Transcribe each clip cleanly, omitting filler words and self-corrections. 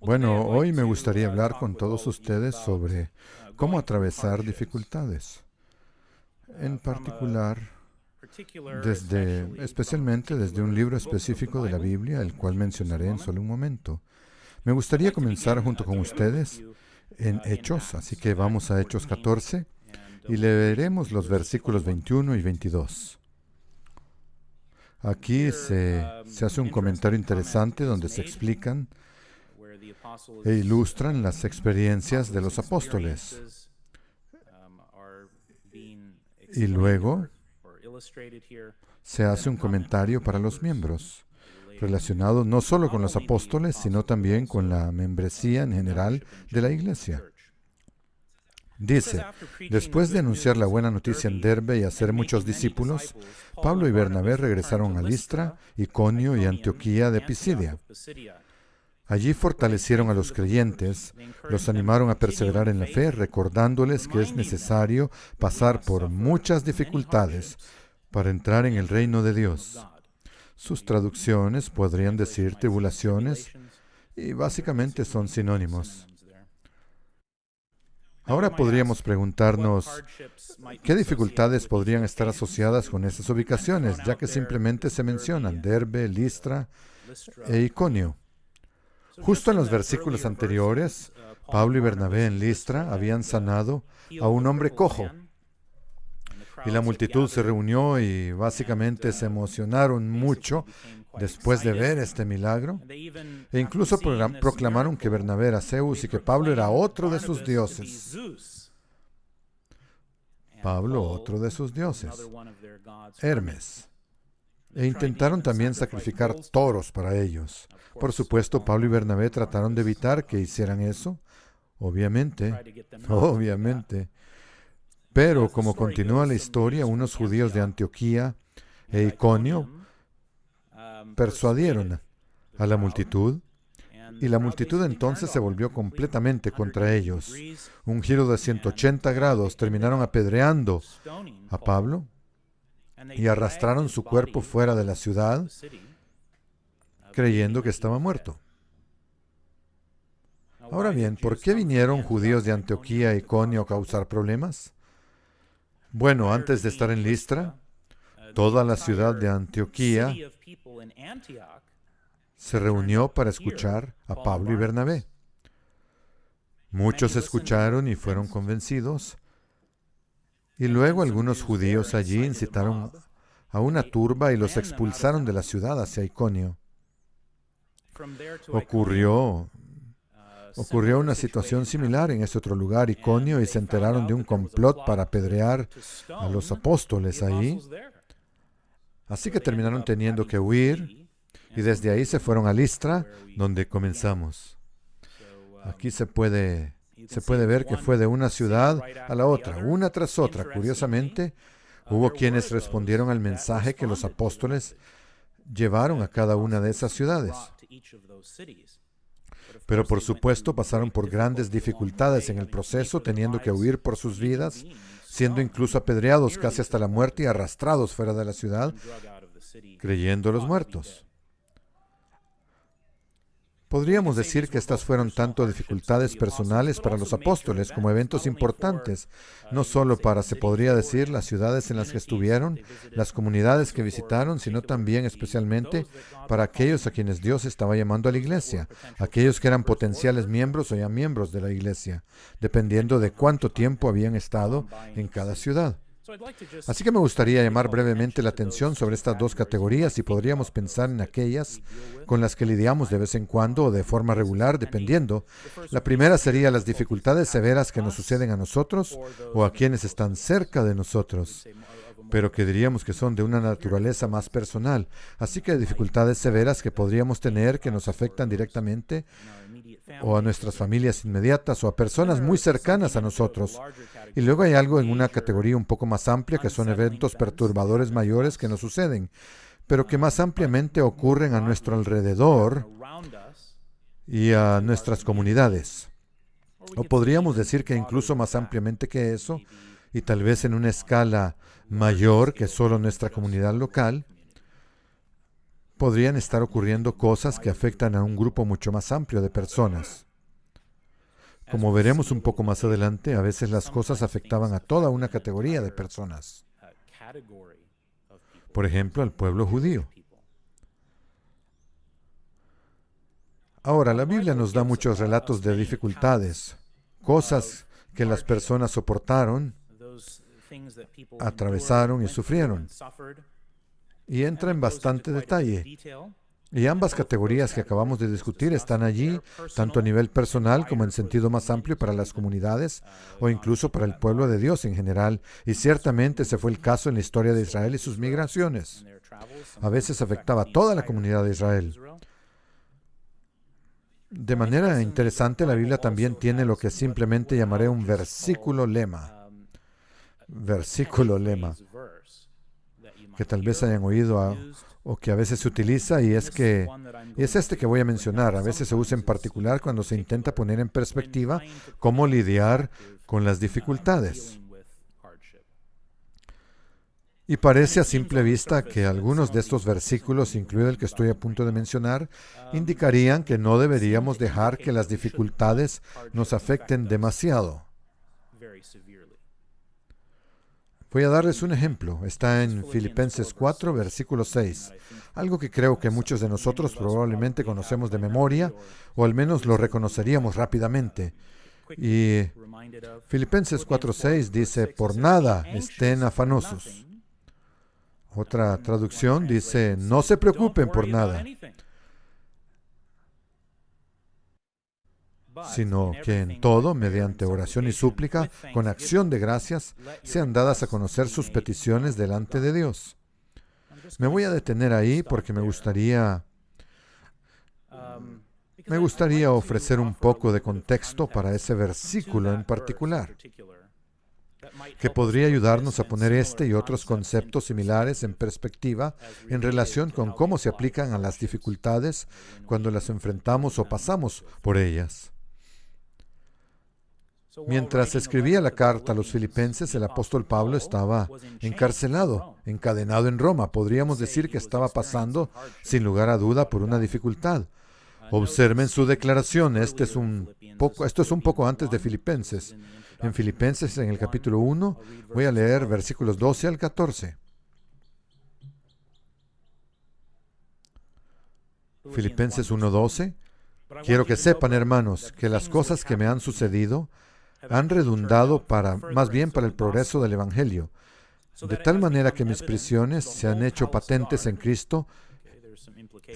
Bueno, hoy me gustaría hablar con todos ustedes sobre cómo atravesar dificultades. En particular, especialmente desde un libro específico de la Biblia, el cual mencionaré en solo un momento. Me gustaría comenzar junto con ustedes en Hechos, así que vamos a Hechos 14 y leeremos los versículos 21 y 22. Aquí se hace un comentario interesante donde se explican e ilustran las experiencias de los apóstoles. Y luego se hace un comentario para los miembros, relacionado no solo con los apóstoles, sino también con la membresía en general de la iglesia. Dice, después de anunciar la buena noticia en Derbe y hacer muchos discípulos, Pablo y Bernabé regresaron a Listra, Iconio y Antioquía de Pisidia. Allí fortalecieron a los creyentes, los animaron a perseverar en la fe, recordándoles que es necesario pasar por muchas dificultades para entrar en el reino de Dios. Sus traducciones podrían decir tribulaciones y básicamente son sinónimos. Ahora podríamos preguntarnos, ¿qué dificultades podrían estar asociadas con esas ubicaciones, ya que simplemente se mencionan Derbe, Listra e Iconio? Justo en los versículos anteriores, Pablo y Bernabé en Listra habían sanado a un hombre cojo. Y la multitud se reunió y básicamente se emocionaron mucho después de ver este milagro. E incluso proclamaron que Bernabé era Zeus y que Pablo era otro de sus dioses. Pablo, otro de sus dioses, Hermes. E intentaron también sacrificar toros para ellos. Por supuesto, Pablo y Bernabé trataron de evitar que hicieran eso, obviamente. Pero como continúa la historia, unos judíos de Antioquía e Iconio persuadieron a la multitud, y la multitud entonces se volvió completamente contra ellos. Un giro de 180 grados, terminaron apedreando a Pablo y arrastraron su cuerpo fuera de la ciudad, creyendo que estaba muerto. Ahora bien, ¿por qué vinieron judíos de Antioquía e Iconio a causar problemas? Bueno, antes de estar en Listra, toda la ciudad de Antioquía se reunió para escuchar a Pablo y Bernabé. Muchos escucharon y fueron convencidos. Y luego algunos judíos allí incitaron a una turba y los expulsaron de la ciudad hacia Iconio. Ocurrió una situación similar en ese otro lugar, Iconio, y se enteraron de un complot para apedrear a los apóstoles ahí. Así que terminaron teniendo que huir y desde ahí se fueron a Listra, donde comenzamos. Aquí se puede ver que fue de una ciudad a la otra, una tras otra. Curiosamente, hubo quienes respondieron al mensaje que los apóstoles llevaron a cada una de esas ciudades. Pero por supuesto pasaron por grandes dificultades en el proceso, teniendo que huir por sus vidas, siendo incluso apedreados casi hasta la muerte y arrastrados fuera de la ciudad, creyendo los muertos. Podríamos decir que estas fueron tanto dificultades personales para los apóstoles como eventos importantes, no solo para, se podría decir, las ciudades en las que estuvieron, las comunidades que visitaron, sino también especialmente para aquellos a quienes Dios estaba llamando a la iglesia, aquellos que eran potenciales miembros o ya miembros de la iglesia, dependiendo de cuánto tiempo habían estado en cada ciudad. Así que me gustaría llamar brevemente la atención sobre estas dos categorías y podríamos pensar en aquellas con las que lidiamos de vez en cuando o de forma regular, dependiendo. La primera sería las dificultades severas que nos suceden a nosotros o a quienes están cerca de nosotros, pero que diríamos que son de una naturaleza más personal. Así que dificultades severas que podríamos tener que nos afectan directamente o a nuestras familias inmediatas o a personas muy cercanas a nosotros. Y luego hay algo en una categoría un poco más amplia que son eventos perturbadores mayores que nos suceden, pero que más ampliamente ocurren a nuestro alrededor y a nuestras comunidades. O podríamos decir que incluso más ampliamente que eso, y tal vez en una escala mayor que solo nuestra comunidad local, podrían estar ocurriendo cosas que afectan a un grupo mucho más amplio de personas. Como veremos un poco más adelante, a veces las cosas afectaban a toda una categoría de personas. Por ejemplo, al pueblo judío. Ahora, la Biblia nos da muchos relatos de dificultades, cosas que las personas soportaron, atravesaron y sufrieron. Y entra en bastante detalle. Y ambas categorías que acabamos de discutir están allí, tanto a nivel personal como en sentido más amplio para las comunidades o incluso para el pueblo de Dios en general. Y ciertamente ese fue el caso en la historia de Israel y sus migraciones. A veces afectaba a toda la comunidad de Israel. De manera interesante, la Biblia también tiene lo que simplemente llamaré un versículo lema. Versículo lema. Que tal vez hayan oído o que a veces se utiliza, y es este que voy a mencionar. A veces se usa en particular cuando se intenta poner en perspectiva cómo lidiar con las dificultades. Y parece a simple vista que algunos de estos versículos, incluido el que estoy a punto de mencionar, indicarían que no deberíamos dejar que las dificultades nos afecten demasiado. Voy a darles un ejemplo. Está en Filipenses 4, versículo 6. Algo que creo que muchos de nosotros probablemente conocemos de memoria, o al menos lo reconoceríamos rápidamente. Y Filipenses 4:6 dice, por nada estén afanosos. Otra traducción dice, no se preocupen por nada, sino que en todo, mediante oración y súplica, con acción de gracias, sean dadas a conocer sus peticiones delante de Dios. Me voy a detener ahí porque me gustaría ofrecer un poco de contexto para ese versículo en particular, que podría ayudarnos a poner este y otros conceptos similares en perspectiva en relación con cómo se aplican a las dificultades cuando las enfrentamos o pasamos por ellas. Mientras escribía la carta a los filipenses, el apóstol Pablo estaba encarcelado, encadenado en Roma. Podríamos decir que estaba pasando, sin lugar a duda, por una dificultad. Observen su declaración. Esto es un poco antes de Filipenses. En Filipenses, en el capítulo 1, voy a leer versículos 12 al 14. Filipenses 1:12. Quiero que sepan, hermanos, que las cosas que me han sucedido han redundado más bien para el progreso del Evangelio, de tal manera que mis prisiones se han hecho patentes en Cristo.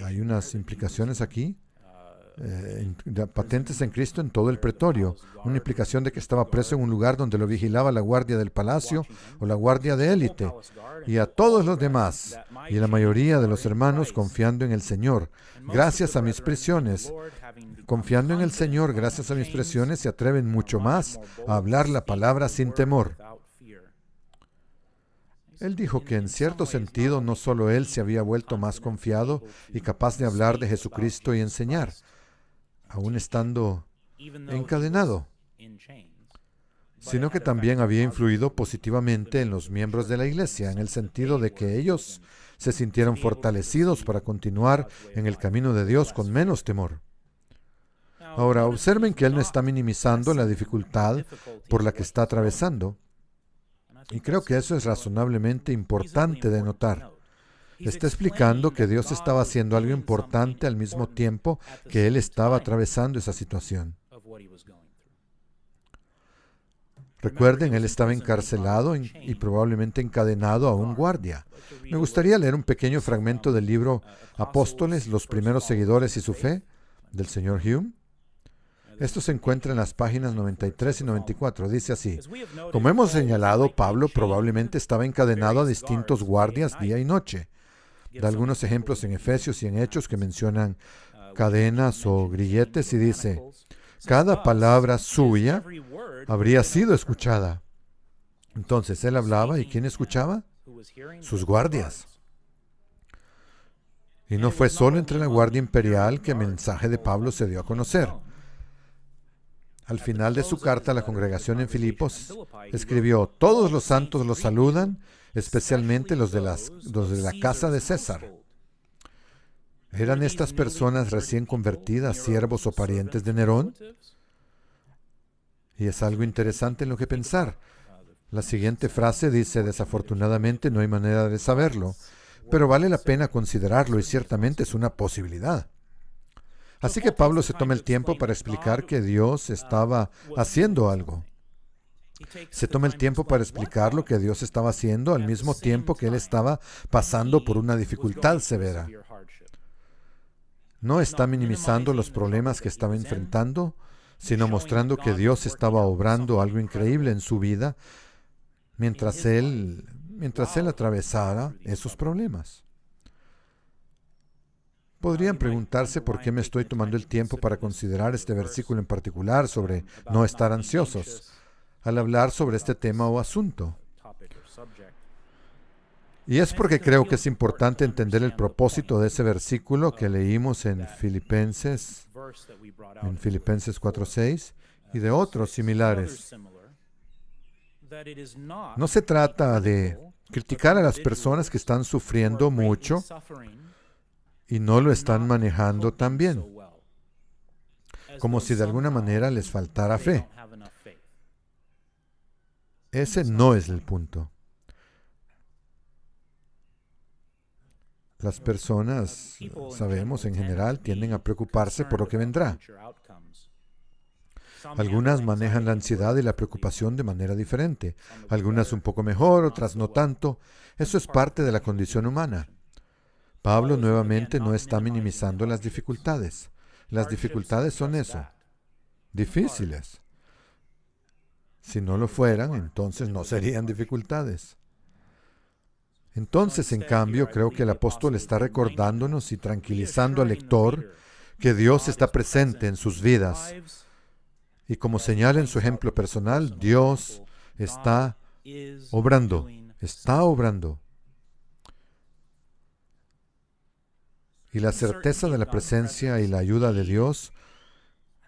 Hay unas implicaciones aquí. Patentes en Cristo en todo el pretorio. Una implicación de que estaba preso en un lugar donde lo vigilaba la guardia del palacio o la guardia de élite. Y a todos los demás, y a la mayoría de los hermanos, confiando en el Señor, gracias a mis prisiones. Confiando en el Señor, gracias a mis prisiones, se atreven mucho más a hablar la palabra sin temor. Él dijo que en cierto sentido no solo él se había vuelto más confiado y capaz de hablar de Jesucristo y enseñar, aún estando encadenado, sino que también había influido positivamente en los miembros de la iglesia, en el sentido de que ellos se sintieron fortalecidos para continuar en el camino de Dios con menos temor. Ahora, observen que él no está minimizando la dificultad por la que está atravesando, y creo que eso es razonablemente importante de notar. Está explicando que Dios estaba haciendo algo importante al mismo tiempo que él estaba atravesando esa situación. Recuerden, él estaba encarcelado y probablemente encadenado a un guardia. Me gustaría leer un pequeño fragmento del libro Apóstoles, los primeros seguidores y su fe, del señor Hume. Esto se encuentra en las páginas 93 y 94. Dice así: como hemos señalado, Pablo probablemente estaba encadenado a distintos guardias día y noche. Da algunos ejemplos en Efesios y en Hechos que mencionan cadenas o grilletes y dice, cada palabra suya habría sido escuchada. Entonces él hablaba, ¿y quién escuchaba? Sus guardias. Y no fue solo entre la guardia imperial que el mensaje de Pablo se dio a conocer. Al final de su carta a la congregación en Filipos, escribió, todos los santos los saludan, especialmente los de la casa de César. ¿Eran estas personas recién convertidas siervos o parientes de Nerón? Y es algo interesante en lo que pensar. La siguiente frase dice, desafortunadamente no hay manera de saberlo, pero vale la pena considerarlo y ciertamente es una posibilidad. Así que Pablo se toma el tiempo para explicar que Dios estaba haciendo algo. Se toma el tiempo para explicar lo que Dios estaba haciendo al mismo tiempo que él estaba pasando por una dificultad severa. No está minimizando los problemas que estaba enfrentando, sino mostrando que Dios estaba obrando algo increíble en su vida mientras él atravesara esos problemas. Podrían preguntarse por qué me estoy tomando el tiempo para considerar este versículo en particular sobre no estar ansiosos al hablar sobre este tema o asunto. Y es porque creo que es importante entender el propósito de ese versículo que leímos en Filipenses 4:6 y de otros similares. No se trata de criticar a las personas que están sufriendo mucho y no lo están manejando tan bien, como si de alguna manera les faltara fe. Ese no es el punto. Las personas, sabemos, en general, tienden a preocuparse por lo que vendrá. Algunas manejan la ansiedad y la preocupación de manera diferente. Algunas un poco mejor, otras no tanto. Eso es parte de la condición humana. Pablo nuevamente no está minimizando las dificultades. Las dificultades son eso, difíciles. Si no lo fueran, entonces no serían dificultades. Entonces, en cambio, creo que el apóstol está recordándonos y tranquilizando al lector que Dios está presente en sus vidas. Y como señala en su ejemplo personal, Dios está obrando, está obrando. Y la certeza de la presencia y la ayuda de Dios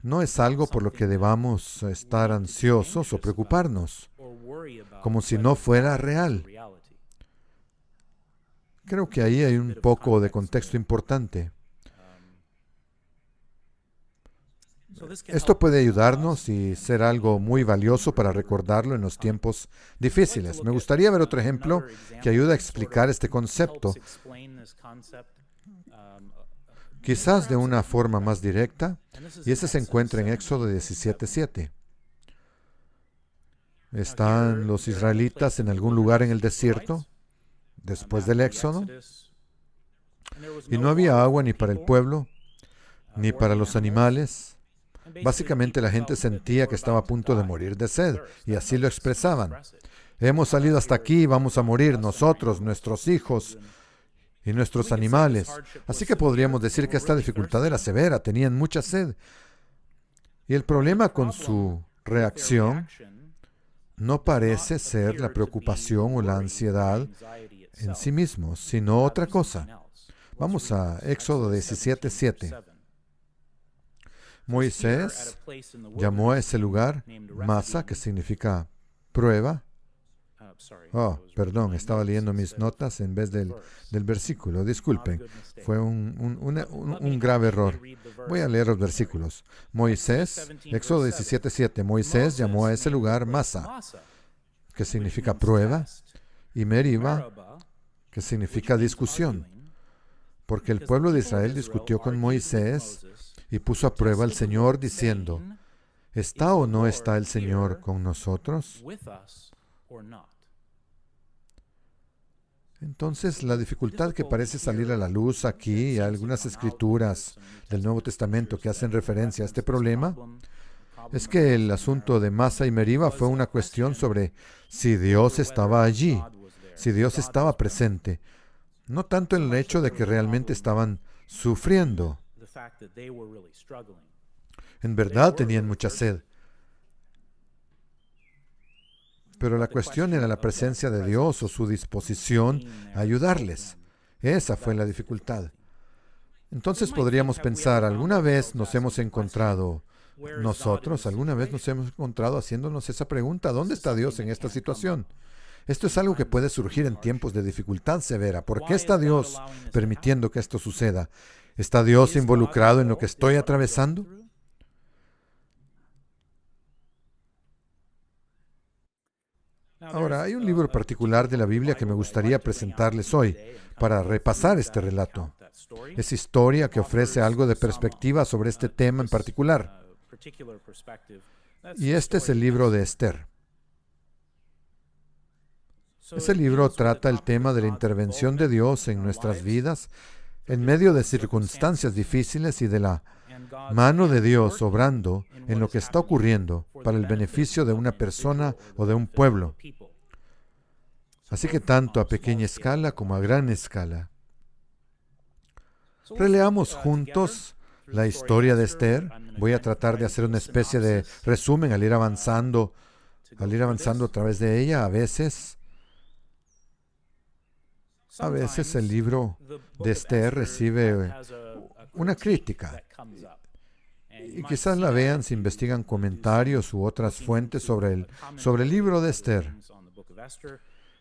no es algo por lo que debamos estar ansiosos o preocuparnos, como si no fuera real. Creo que ahí hay un poco de contexto importante. Esto puede ayudarnos y ser algo muy valioso para recordarlo en los tiempos difíciles. Me gustaría ver otro ejemplo que ayude a explicar este concepto, quizás de una forma más directa, y ese se encuentra en Éxodo 17:7. ¿Están los israelitas en algún lugar en el desierto después del Éxodo? Y no había agua ni para el pueblo, ni para los animales. Básicamente la gente sentía que estaba a punto de morir de sed, y así lo expresaban. Hemos salido hasta aquí y vamos a morir nosotros, nuestros hijos y nuestros animales. Así que podríamos decir que esta dificultad era severa, tenían mucha sed. Y el problema con su reacción no parece ser la preocupación o la ansiedad en sí mismos, sino otra cosa. Vamos a Éxodo 17:7. Moisés llamó a ese lugar Masa, que significa prueba. Estaba leyendo mis notas en vez del versículo. Disculpen, fue un grave error. Voy a leer los versículos. Moisés, Éxodo 17:7. Moisés llamó a ese lugar Masa, que significa prueba, y Meriba, que significa discusión, porque el pueblo de Israel discutió con Moisés y puso a prueba al Señor diciendo, ¿está o no está el Señor con nosotros? Entonces, la dificultad que parece salir a la luz aquí, y algunas escrituras del Nuevo Testamento que hacen referencia a este problema, es que el asunto de Masa y Meriba fue una cuestión sobre si Dios estaba allí, si Dios estaba presente, no tanto en el hecho de que realmente estaban sufriendo. En verdad tenían mucha sed. Pero la cuestión era la presencia de Dios o su disposición a ayudarles. Esa fue la dificultad. Entonces podríamos pensar, ¿alguna vez nos hemos encontrado haciéndonos esa pregunta? ¿Dónde está Dios en esta situación? Esto es algo que puede surgir en tiempos de dificultad severa. ¿Por qué está Dios permitiendo que esto suceda? ¿Está Dios involucrado en lo que estoy atravesando? Ahora, hay un libro particular de la Biblia que me gustaría presentarles hoy para repasar este relato. Es historia que ofrece algo de perspectiva sobre este tema en particular. Y este es el libro de Esther. Ese libro trata el tema de la intervención de Dios en nuestras vidas en medio de circunstancias difíciles y de la mano de Dios obrando en lo que está ocurriendo para el beneficio de una persona o de un pueblo. Así que tanto a pequeña escala como a gran escala. Releamos juntos la historia de Esther. Voy a tratar de hacer una especie de resumen al ir avanzando a través de ella. A veces el libro de Esther recibe una crítica. Y quizás la vean si investigan comentarios u otras fuentes sobre el libro de Esther.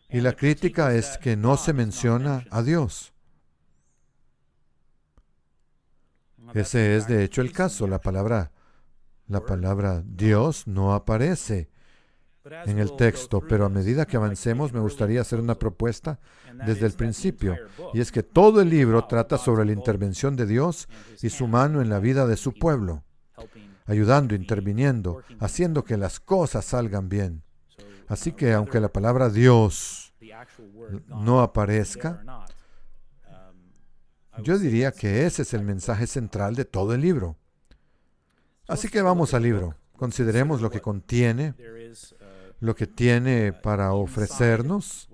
Y la crítica es que no se menciona a Dios. Ese es de hecho el caso. La palabra Dios no aparece en el texto, pero a medida que avancemos me gustaría hacer una propuesta desde el principio, y es que todo el libro trata sobre la intervención de Dios y su mano en la vida de su pueblo, ayudando, interviniendo, haciendo que las cosas salgan bien. Así que aunque la palabra Dios no aparezca, yo diría que ese es el mensaje central de todo el libro. Así que vamos al libro. Consideremos lo que contiene, lo que tiene para ofrecernos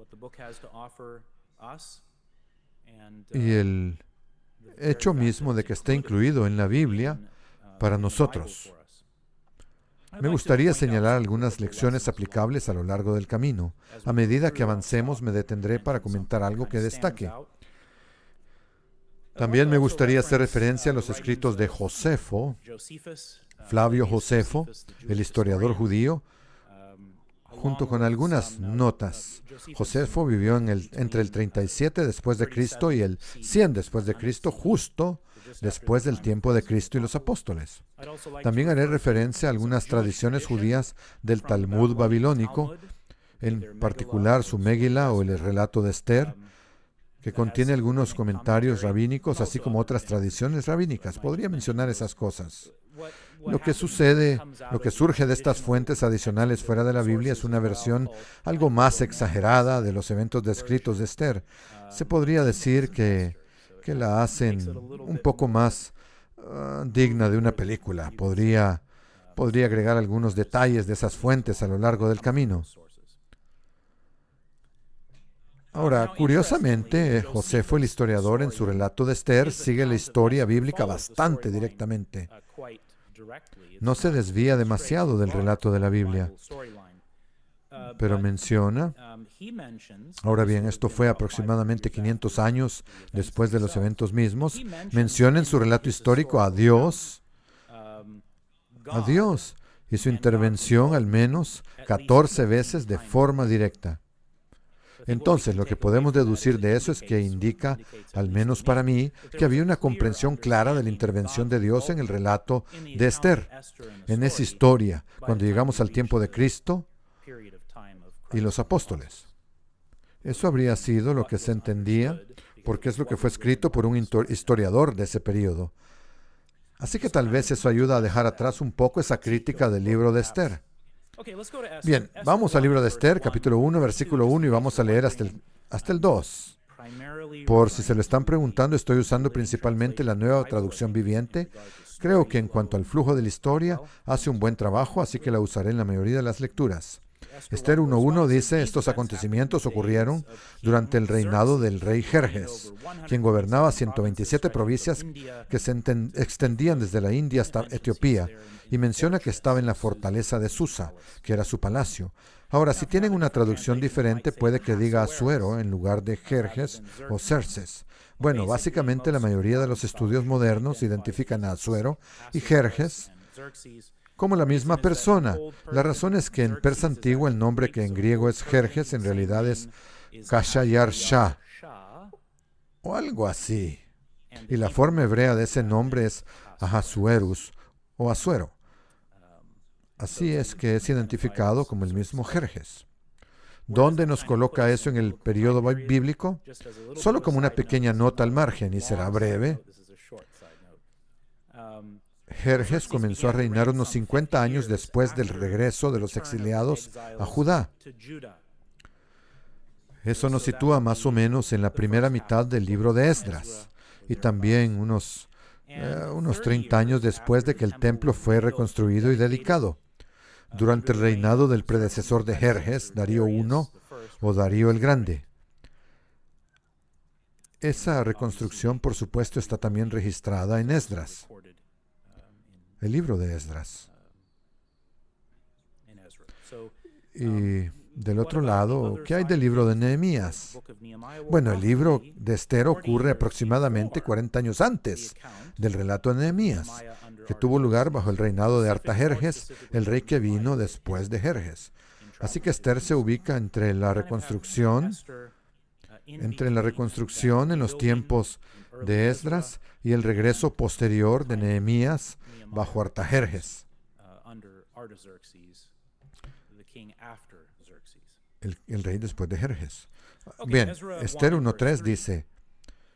y el hecho mismo de que esté incluido en la Biblia para nosotros. Me gustaría señalar algunas lecciones aplicables a lo largo del camino. A medida que avancemos, me detendré para comentar algo que destaque. También me gustaría hacer referencia a los escritos de Josefo, Flavio Josefo, el historiador judío, junto con algunas notas. Josefo vivió entre el 37 después de Cristo y el 100 después de Cristo, justo después del tiempo de Cristo y los apóstoles. También haré referencia a algunas tradiciones judías del Talmud babilónico, en particular su Megilá o el relato de Esther, que contiene algunos comentarios rabínicos, así como otras tradiciones rabínicas. Podría mencionar esas cosas. Lo que surge de estas fuentes adicionales fuera de la Biblia es una versión algo más exagerada de los eventos descritos de Esther. Se podría decir que la hacen un poco más digna de una película. Podría agregar algunos detalles de esas fuentes a lo largo del camino. Ahora, curiosamente, Josefo, el historiador, en su relato de Esther, sigue la historia bíblica bastante directamente. No se desvía demasiado del relato de la Biblia, pero menciona, ahora bien, esto fue aproximadamente 500 años después de los eventos mismos, menciona en su relato histórico a Dios y su intervención al menos 14 veces de forma directa. Entonces, lo que podemos deducir de eso es que indica, al menos para mí, que había una comprensión clara de la intervención de Dios en el relato de Esther, en esa historia, cuando llegamos al tiempo de Cristo y los apóstoles. Eso habría sido lo que se entendía, porque es lo que fue escrito por un historiador de ese periodo. Así que tal vez eso ayuda a dejar atrás un poco esa crítica del libro de Esther. Bien, vamos al libro de Esther, capítulo 1, versículo 1, y vamos a leer hasta el 2. Por si se lo están preguntando, estoy usando principalmente la Nueva Traducción Viviente. Creo que en cuanto al flujo de la historia, hace un buen trabajo, así que la usaré en la mayoría de las lecturas. Esther 1.1 dice, estos acontecimientos ocurrieron durante el reinado del rey Jerjes, quien gobernaba 127 provincias que se extendían desde la India hasta Etiopía, y menciona que estaba en la fortaleza de Susa, que era su palacio. Ahora, si tienen una traducción diferente, puede que diga Asuero en lugar de Jerjes o Xerxes. Bueno, básicamente la mayoría de los estudios modernos identifican a Asuero y Jerjes como la misma persona. La razón es que en persa antiguo el nombre que en griego es Jerjes en realidad es Kashayar Shah o algo así. Y la forma hebrea de ese nombre es Ahasuerus o Asuero. Así es que es identificado como el mismo Jerjes. ¿Dónde nos coloca eso en el periodo bíblico? Solo como una pequeña nota al margen, y será breve. Jerjes comenzó a reinar unos 50 años después del regreso de los exiliados a Judá. Eso nos sitúa más o menos en la primera mitad del libro de Esdras, y también unos 30 años después de que el templo fue reconstruido y dedicado, durante el reinado del predecesor de Jerjes, Darío I o Darío el Grande. Esa reconstrucción, por supuesto, está también registrada en Esdras, el libro de Esdras. Y del otro lado, ¿qué hay del libro de Nehemías? Bueno, el libro de Esther ocurre aproximadamente 40 años antes del relato de Nehemías, que tuvo lugar bajo el reinado de Artajerjes, el rey que vino después de Jerjes. Así que Esther se ubica entre la reconstrucción en los tiempos de Esdras y el regreso posterior de Nehemías bajo Artajerjes, el rey después de Jerjes. Bien, Esther 1:3 dice: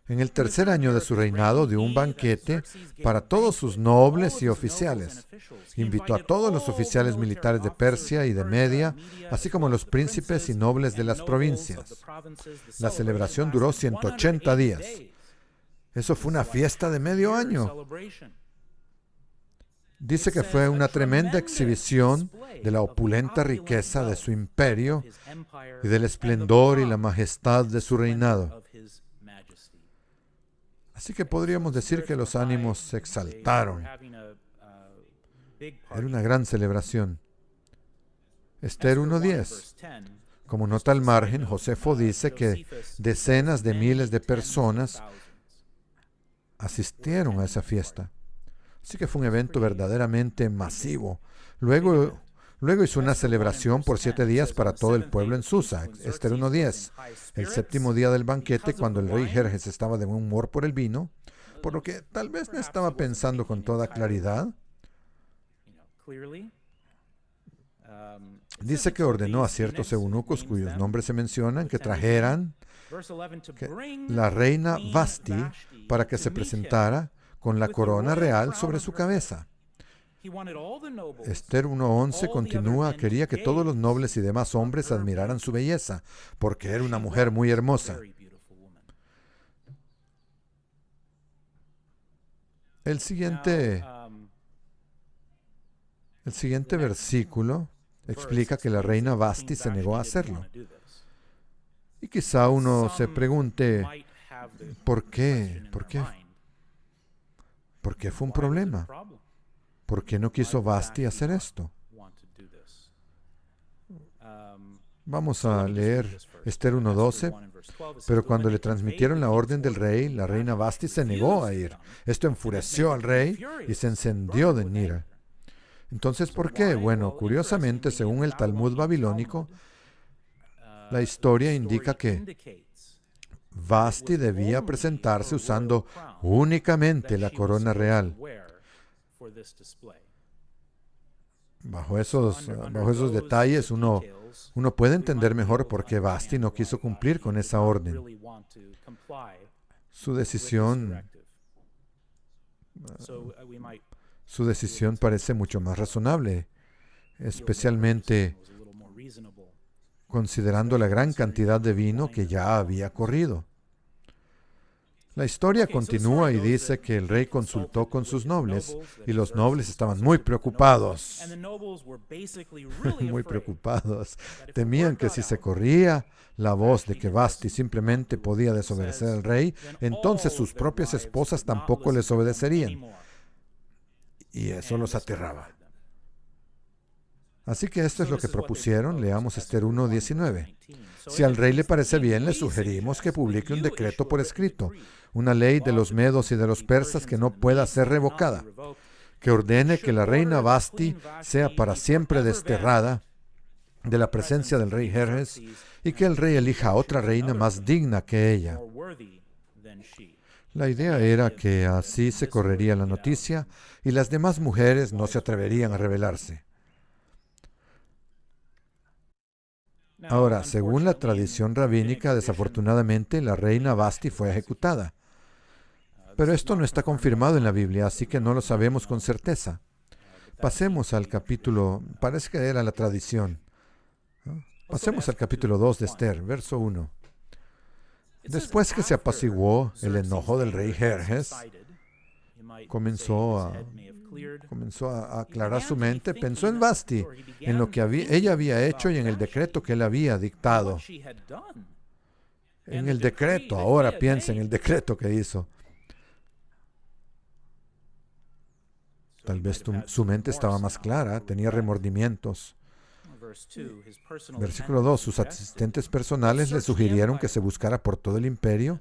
en el tercer año de su reinado dio un banquete para todos sus nobles y oficiales. Invitó a todos los oficiales militares de Persia y de Media, así como los príncipes y nobles de las provincias. La celebración duró 180 días. Eso fue una fiesta de medio año. Dice que fue una tremenda exhibición de la opulenta riqueza de su imperio y del esplendor y la majestad de su reinado. Así que podríamos decir que los ánimos se exaltaron. Era una gran celebración. Esther 1:10. Como nota al margen, Josefo dice que decenas de miles de personas asistieron a esa fiesta. Así que fue un evento verdaderamente masivo. Luego hizo una celebración por 7 días para todo el pueblo en Susa. Esther 1:10. El séptimo día del banquete, cuando el rey Jerjes estaba de buen humor por el vino, por lo que tal vez no estaba pensando con toda claridad, dice que ordenó a ciertos eunucos cuyos nombres se mencionan que trajeran la reina Vasti para que se presentara con la corona real sobre su cabeza. Esther 1:11 continúa: quería que todos los nobles y demás hombres admiraran su belleza, porque era una mujer muy hermosa. El siguiente versículo explica que la reina Vasti se negó a hacerlo. Y quizá uno se pregunte, ¿por qué? ¿Por qué fue un problema? ¿Por qué no quiso Vasti hacer esto? Vamos a leer Esther 1:12. Pero cuando le transmitieron la orden del rey, la reina Vasti se negó a ir. Esto enfureció al rey y se encendió de ira. Entonces, ¿por qué? Bueno, curiosamente, según el Talmud babilónico, la historia indica que Vasti debía presentarse usando únicamente la corona real. Bajo esos detalles uno puede entender mejor por qué Vasti no quiso cumplir con esa orden. Su decisión parece mucho más razonable, especialmente considerando la gran cantidad de vino que ya había corrido. La historia continúa y dice que el rey consultó con sus nobles y los nobles estaban muy preocupados. Muy preocupados. Temían que si se corría la voz de que Vasti simplemente podía desobedecer al rey, entonces sus propias esposas tampoco les obedecerían. Y eso los aterraba. Así que esto es lo que propusieron. Leamos Esther 1:19. Si al rey le parece bien, le sugerimos que publique un decreto por escrito, una ley de los medos y de los persas que no pueda ser revocada, que ordene que la reina Vasti sea para siempre desterrada de la presencia del rey Jerjes y que el rey elija a otra reina más digna que ella. La idea era que así se correría la noticia y las demás mujeres no se atreverían a rebelarse. Ahora, según la tradición rabínica, desafortunadamente la reina Vasti fue ejecutada. Pero esto no está confirmado en la Biblia, así que no lo sabemos con certeza. Pasemos al capítulo, parece que era la tradición. Pasemos al capítulo 2 de Esther, verso 1. Después que se apaciguó el enojo del rey Jerjes, comenzó a aclarar su mente, pensó en Vasti, en lo que ella había hecho y en el decreto que él había dictado. En el decreto, ahora piensa en el decreto que hizo. Tal vez su mente estaba más clara, tenía remordimientos. Versículo 2. Sus asistentes personales le sugirieron que se buscara por todo el imperio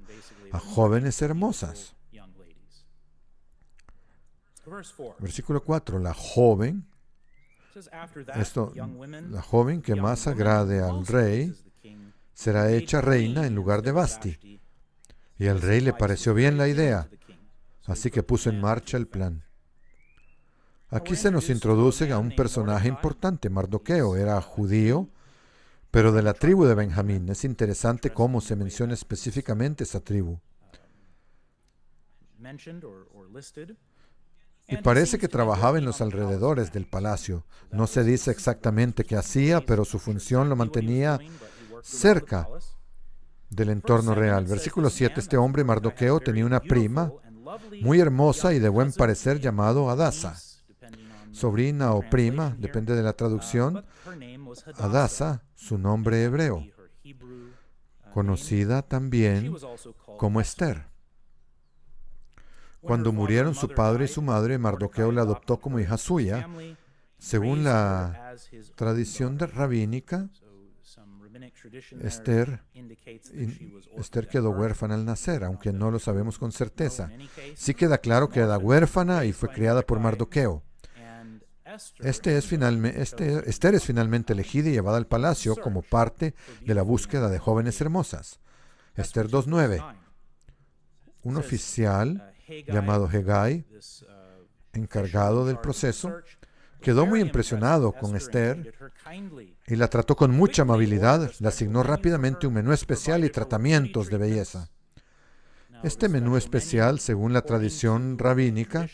a jóvenes hermosas. Versículo 4. La joven que más agrade al rey será hecha reina en lugar de Vasti. Y al rey le pareció bien la idea, así que puso en marcha el plan. Aquí se nos introduce a un personaje importante. Mardoqueo era judío, pero de la tribu de Benjamín. Es interesante cómo se menciona específicamente esa tribu. Y parece que trabajaba en los alrededores del palacio. No se dice exactamente qué hacía, pero su función lo mantenía cerca del entorno real. Versículo 7. Este hombre, Mardoqueo, tenía una prima muy hermosa y de buen parecer llamado Hadasa. Sobrina o prima, depende de la traducción. Hadasa, su nombre hebreo, conocida también como Esther. Cuando murieron su padre y su madre, Mardoqueo la adoptó como hija suya. Según la tradición rabínica, Esther quedó huérfana al nacer, aunque no lo sabemos con certeza. Sí queda claro que era huérfana y fue criada por Mardoqueo. Esther es finalmente elegida y llevada al palacio como parte de la búsqueda de jóvenes hermosas. Esther 2:9. Un oficial llamado Hegai, encargado del proceso, quedó muy impresionado con Esther y la trató con mucha amabilidad. Le asignó rápidamente un menú especial y tratamientos de belleza. Este menú especial, según la tradición rabínica,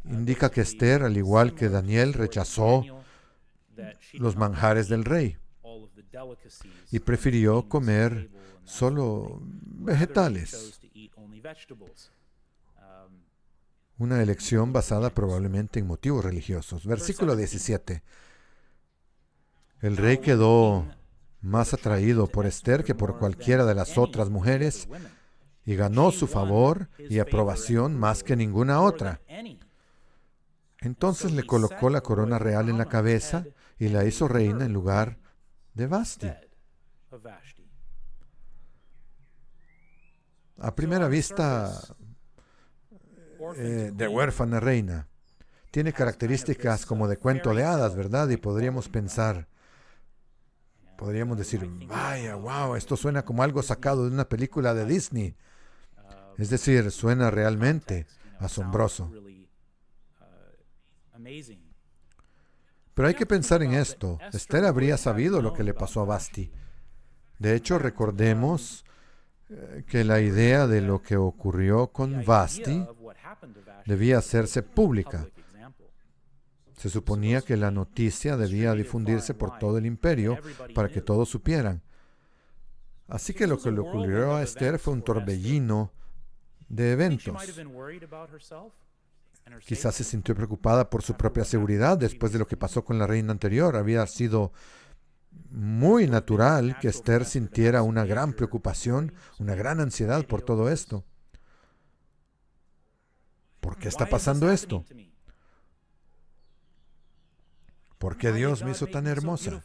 indica que Esther, al igual que Daniel, rechazó los manjares del rey y prefirió comer solo vegetales. Una elección basada probablemente en motivos religiosos. Versículo 17. El rey quedó más atraído por Esther que por cualquiera de las otras mujeres y ganó su favor y aprobación más que ninguna otra. Entonces le colocó la corona real en la cabeza y la hizo reina en lugar de Vasti. A primera vista, de huérfana reina. Tiene características como de cuento de hadas, ¿verdad? Y podríamos decir, vaya, wow, esto suena como algo sacado de una película de Disney. Es decir, suena realmente asombroso. Pero hay que pensar en esto. Esther habría sabido lo que le pasó a Vasti. De hecho, recordemos que la idea de lo que ocurrió con Vasti debía hacerse pública. Se suponía que la noticia debía difundirse por todo el imperio para que todos supieran. Así que lo que le ocurrió a Esther fue un torbellino de eventos. Quizás se sintió preocupada por su propia seguridad después de lo que pasó con la reina anterior. Había sido muy natural que Esther sintiera una gran preocupación, una gran ansiedad por todo esto. ¿Por qué está pasando esto? ¿Por qué Dios me hizo tan hermosa?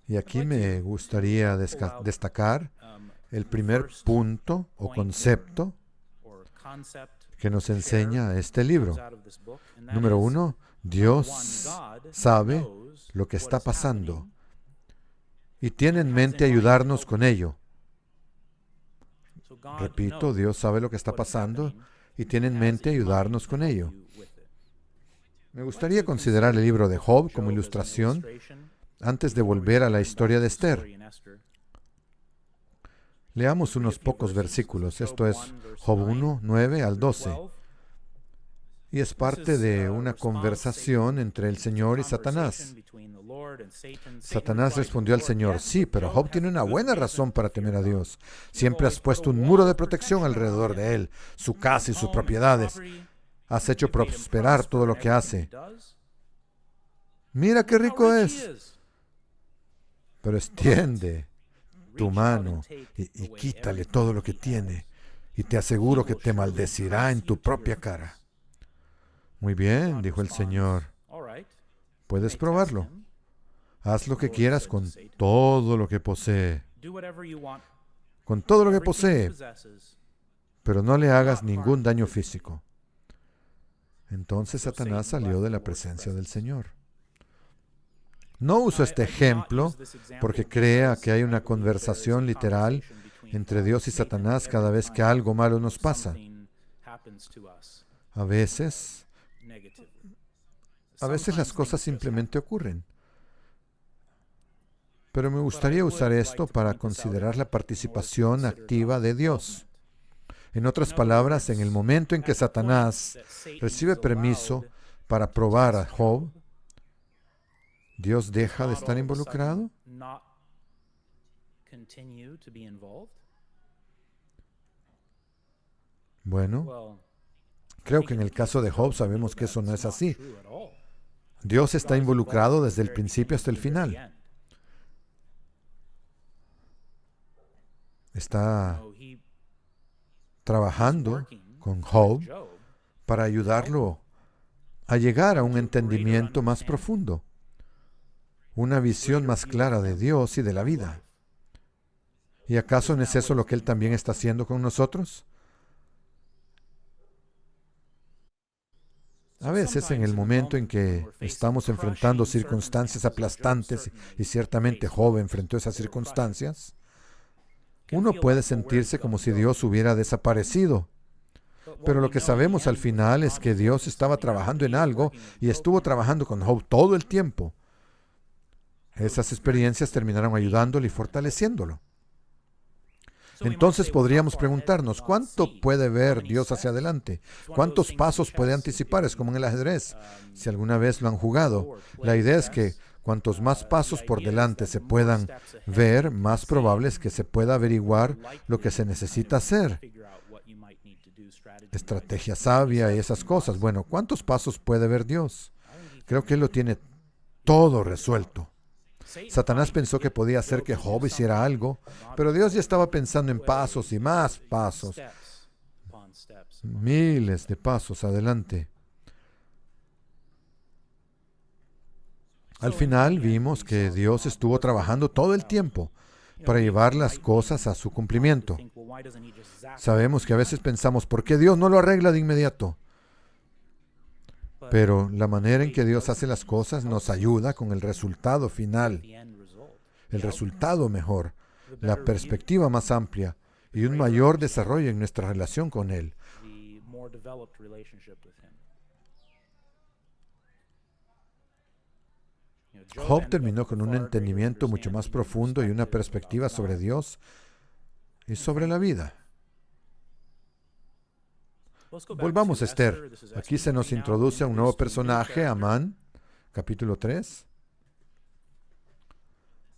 Y aquí me gustaría destacar el primer punto o concepto que nos enseña este libro. Número 1, Dios sabe lo que está pasando y tiene en mente ayudarnos con ello. Repito, Dios sabe lo que está pasando y tiene en mente ayudarnos con ello. Me gustaría considerar el libro de Job como ilustración antes de volver a la historia de Esther. Leamos unos pocos versículos. Esto es Job 1, 9 al 12. Y es parte de una conversación entre el Señor y Satanás. Satanás respondió al Señor: sí, pero Job tiene una buena razón para temer a Dios. Siempre has puesto un muro de protección alrededor de él, su casa y sus propiedades. Has hecho prosperar todo lo que hace. Mira qué rico es. Pero extiende tu mano y quítale todo lo que tiene, y te aseguro que te maldecirá en tu propia cara. Muy bien, dijo el Señor. Puedes probarlo. Haz lo que quieras con todo lo que posee. Con todo lo que posee. Pero no le hagas ningún daño físico. Entonces Satanás salió de la presencia del Señor. No uso este ejemplo porque crea que hay una conversación literal entre Dios y Satanás cada vez que algo malo nos pasa. A veces las cosas simplemente ocurren. Pero me gustaría usar esto para considerar la participación activa de Dios. En otras palabras, en el momento en que Satanás recibe permiso para probar a Job, ¿Dios deja de estar involucrado? Bueno, creo que en el caso de Job sabemos que eso no es así. Dios está involucrado desde el principio hasta el final. Está trabajando con Job para ayudarlo a llegar a un entendimiento más profundo, una visión más clara de Dios y de la vida. ¿Y acaso no es eso lo que Él también está haciendo con nosotros? A veces, en el momento en que estamos enfrentando circunstancias aplastantes, y ciertamente Job enfrentó esas circunstancias, uno puede sentirse como si Dios hubiera desaparecido. Pero lo que sabemos al final es que Dios estaba trabajando en algo y estuvo trabajando con Job todo el tiempo. Esas experiencias terminaron ayudándolo y fortaleciéndolo. Entonces podríamos preguntarnos, ¿cuánto puede ver Dios hacia adelante? ¿Cuántos pasos puede anticipar? Es como en el ajedrez, si alguna vez lo han jugado. La idea es que cuantos más pasos por delante se puedan ver, más probable es que se pueda averiguar lo que se necesita hacer. Estrategia sabia y esas cosas. Bueno, ¿cuántos pasos puede ver Dios? Creo que Él lo tiene todo resuelto. Satanás pensó que podía hacer que Job hiciera algo, pero Dios ya estaba pensando en pasos y más pasos. Miles de pasos adelante. Al final vimos que Dios estuvo trabajando todo el tiempo para llevar las cosas a su cumplimiento. Sabemos que a veces pensamos, ¿por qué Dios no lo arregla de inmediato? Pero la manera en que Dios hace las cosas nos ayuda con el resultado final, el resultado mejor, la perspectiva más amplia y un mayor desarrollo en nuestra relación con Él. Job terminó con un entendimiento mucho más profundo y una perspectiva sobre Dios y sobre la vida. Volvamos a Esther. Aquí se nos introduce a un nuevo personaje, Amán, capítulo 3.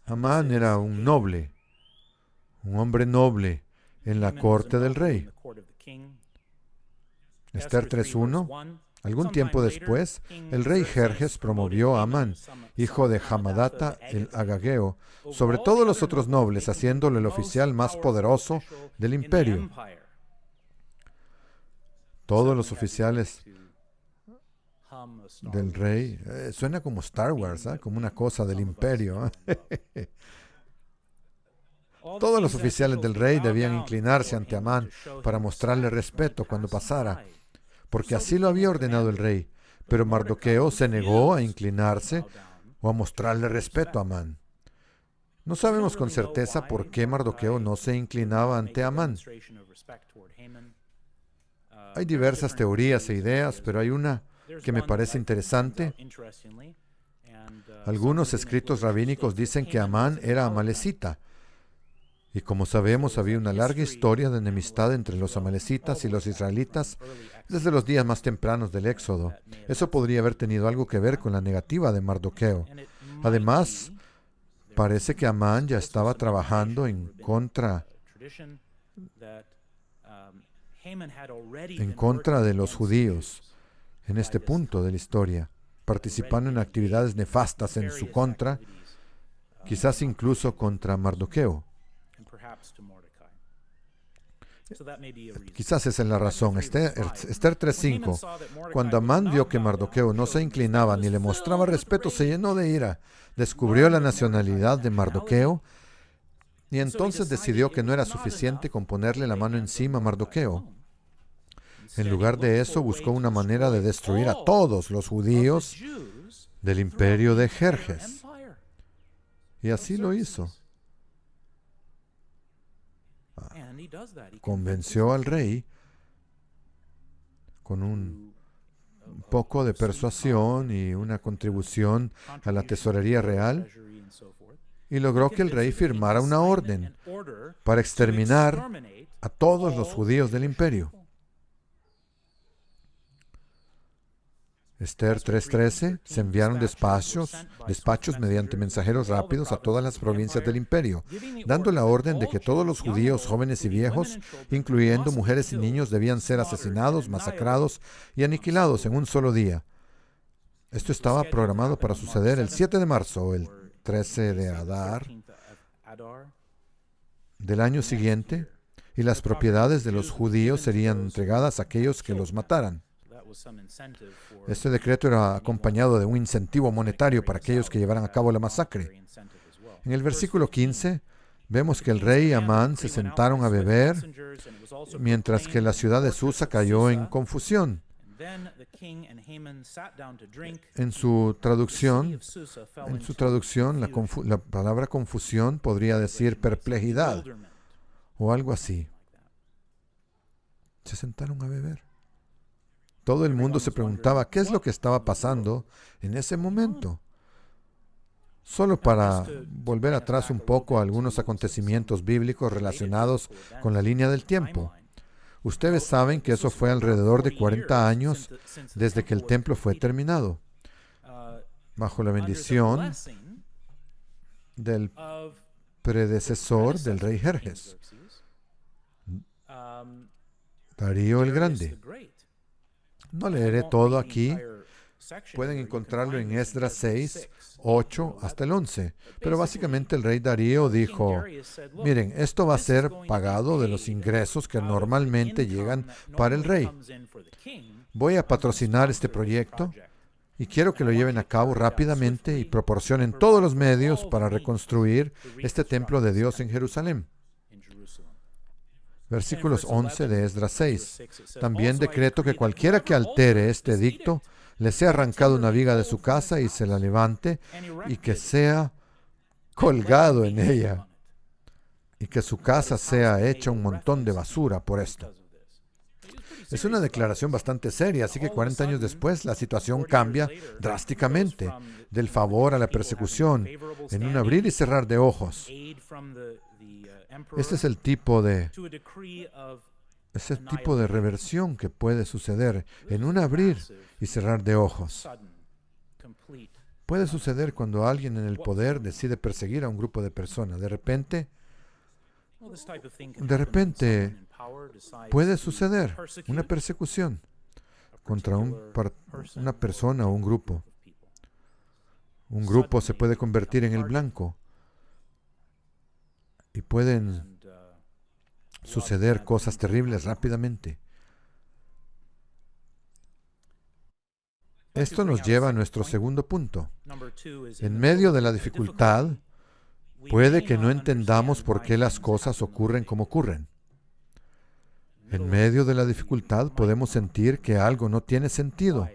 Amán era un noble, un hombre noble en la corte del rey. Esther 3:1. Algún tiempo después, el rey Jerjes promovió a Amán, hijo de Hamadata el Agageo, sobre todos los otros nobles, haciéndolo el oficial más poderoso del imperio. Todos los oficiales del rey, suena como Star Wars, como una cosa del imperio. Todos los oficiales del rey debían inclinarse ante Amán para mostrarle respeto cuando pasara, porque así lo había ordenado el rey. Pero Mardoqueo se negó a inclinarse o a mostrarle respeto a Amán. No sabemos con certeza por qué Mardoqueo no se inclinaba ante Amán. Hay diversas teorías e ideas, pero hay una que me parece interesante. Algunos escritos rabínicos dicen que Amán era amalecita. Y como sabemos, había una larga historia de enemistad entre los amalecitas y los israelitas desde los días más tempranos del Éxodo. Eso podría haber tenido algo que ver con la negativa de Mardoqueo. Además, parece que Amán ya estaba trabajando en contra de los judíos en este punto de la historia, participando en actividades nefastas en su contra, quizás incluso contra Mardoqueo. Quizás esa es la razón. Esther 3:5. Cuando Amán vio que Mardoqueo no se inclinaba ni le mostraba respeto, se llenó de ira. Descubrió la nacionalidad de Mardoqueo y entonces decidió que no era suficiente con ponerle la mano encima a Mardoqueo. En lugar de eso, buscó una manera de destruir a todos los judíos del imperio de Jerjes. Y así lo hizo. Convenció al rey con un poco de persuasión y una contribución a la tesorería real, y logró que el rey firmara una orden para exterminar a todos los judíos del imperio. Esther 3:13, se enviaron despachos mediante mensajeros rápidos a todas las provincias del imperio, dando la orden de que todos los judíos, jóvenes y viejos, incluyendo mujeres y niños, debían ser asesinados, masacrados y aniquilados en un solo día. Esto estaba programado para suceder el 7 de marzo o el 13 de Adar del año siguiente, y las propiedades de los judíos serían entregadas a aquellos que los mataran. Este decreto era acompañado de un incentivo monetario para aquellos que llevaran a cabo la masacre. En el versículo 15, vemos que el rey y Amán se sentaron a beber, mientras que la ciudad de Susa cayó en confusión. En su traducción, la palabra confusión podría decir perplejidad o algo así. Se sentaron a beber. Todo el mundo se preguntaba qué es lo que estaba pasando en ese momento. Solo para volver atrás un poco a algunos acontecimientos bíblicos relacionados con la línea del tiempo. Ustedes saben que eso fue alrededor de 40 años desde que el templo fue terminado, bajo la bendición del predecesor del rey Jerjes, Darío el Grande. No leeré todo aquí. Pueden encontrarlo en Esdras 6, 8 hasta el 11. Pero básicamente el rey Darío dijo, miren, esto va a ser pagado de los ingresos que normalmente llegan para el rey. Voy a patrocinar este proyecto y quiero que lo lleven a cabo rápidamente y proporcionen todos los medios para reconstruir este templo de Dios en Jerusalén. Versículos 11 de Esdras 6. También decreto que cualquiera que altere este edicto le sea arrancado una viga de su casa y se la levante y que sea colgado en ella y que su casa sea hecha un montón de basura por esto. Es una declaración bastante seria, así que 40 años después la situación cambia drásticamente, del favor a la persecución, en un abrir y cerrar de ojos. Este es el tipo de reversión que puede suceder en un abrir y cerrar de ojos. Puede suceder cuando alguien en el poder decide perseguir a un grupo de personas. De repente puede suceder una persecución contra una persona o un grupo. Un grupo se puede convertir en el blanco. Y pueden suceder cosas terribles rápidamente. Esto nos lleva a nuestro segundo punto. En medio de la dificultad, puede que no entendamos por qué las cosas ocurren como ocurren. En medio de la dificultad podemos sentir que algo no tiene sentido,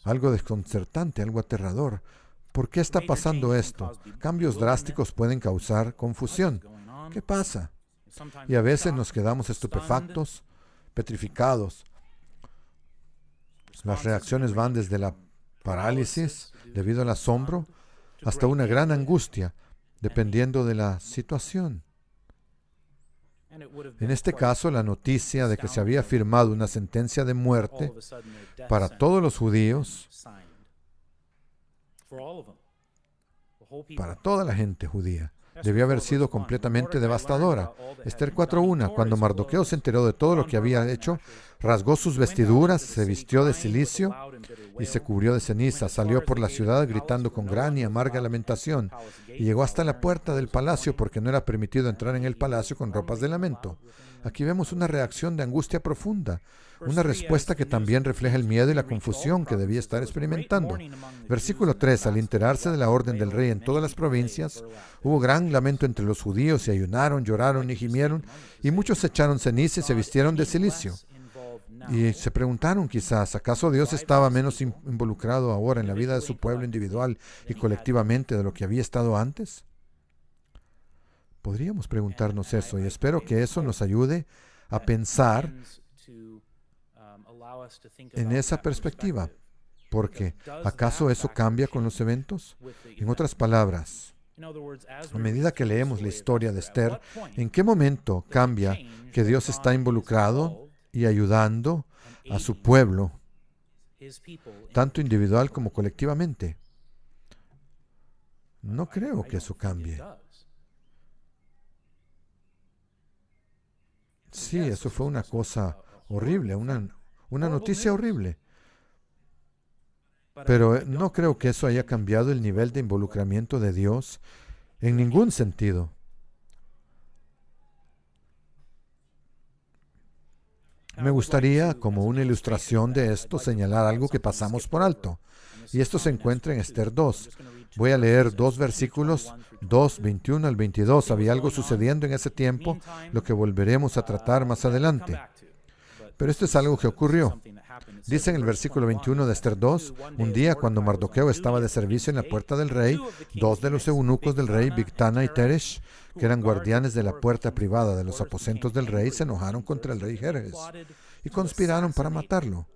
algo desconcertante, algo aterrador. ¿Por qué está pasando esto? Cambios drásticos pueden causar confusión. ¿Qué pasa? Y a veces nos quedamos estupefactos, petrificados. Las reacciones van desde la parálisis, debido al asombro, hasta una gran angustia, dependiendo de la situación. En este caso, la noticia de que se había firmado una sentencia de muerte para todos los judíos, para toda la gente judía, debió haber sido completamente devastadora. Esther 4:1, cuando Mardoqueo se enteró de todo lo que había hecho, rasgó sus vestiduras, se vistió de cilicio y se cubrió de ceniza. Salió por la ciudad gritando con gran y amarga lamentación y llegó hasta la puerta del palacio porque no era permitido entrar en el palacio con ropas de lamento. Aquí vemos una reacción de angustia profunda, una respuesta que también refleja el miedo y la confusión que debía estar experimentando. Versículo 3. Al enterarse de la orden del rey en todas las provincias, hubo gran lamento entre los judíos y ayunaron, lloraron y gimieron, y muchos se echaron ceniza y se vistieron de cilicio. Y se preguntaron quizás, ¿acaso Dios estaba menos involucrado ahora en la vida de su pueblo individual y colectivamente de lo que había estado antes? Podríamos preguntarnos eso, y espero que eso nos ayude a pensar en esa perspectiva, porque ¿acaso eso cambia con los eventos? En otras palabras, a medida que leemos la historia de Esther, ¿en qué momento cambia que Dios está involucrado y ayudando a su pueblo, tanto individual como colectivamente? No creo que eso cambie. Sí, eso fue una cosa horrible, una noticia horrible. Pero no creo que eso haya cambiado el nivel de involucramiento de Dios en ningún sentido. Me gustaría, como una ilustración de esto, señalar algo que pasamos por alto. Y esto se encuentra en Esther 2. Voy a leer 2 versículos, 2, 21 al 22. Había algo sucediendo en ese tiempo, lo que volveremos a tratar más adelante. Pero esto es algo que ocurrió. Dice en el versículo 21 de Esther 2, un día cuando Mardoqueo estaba de servicio en la puerta del rey, 2 de los eunucos del rey, Bigtana y Teresh, que eran guardianes de la puerta privada de los aposentos del rey, se enojaron contra el rey Jerjes y conspiraron para matarlo.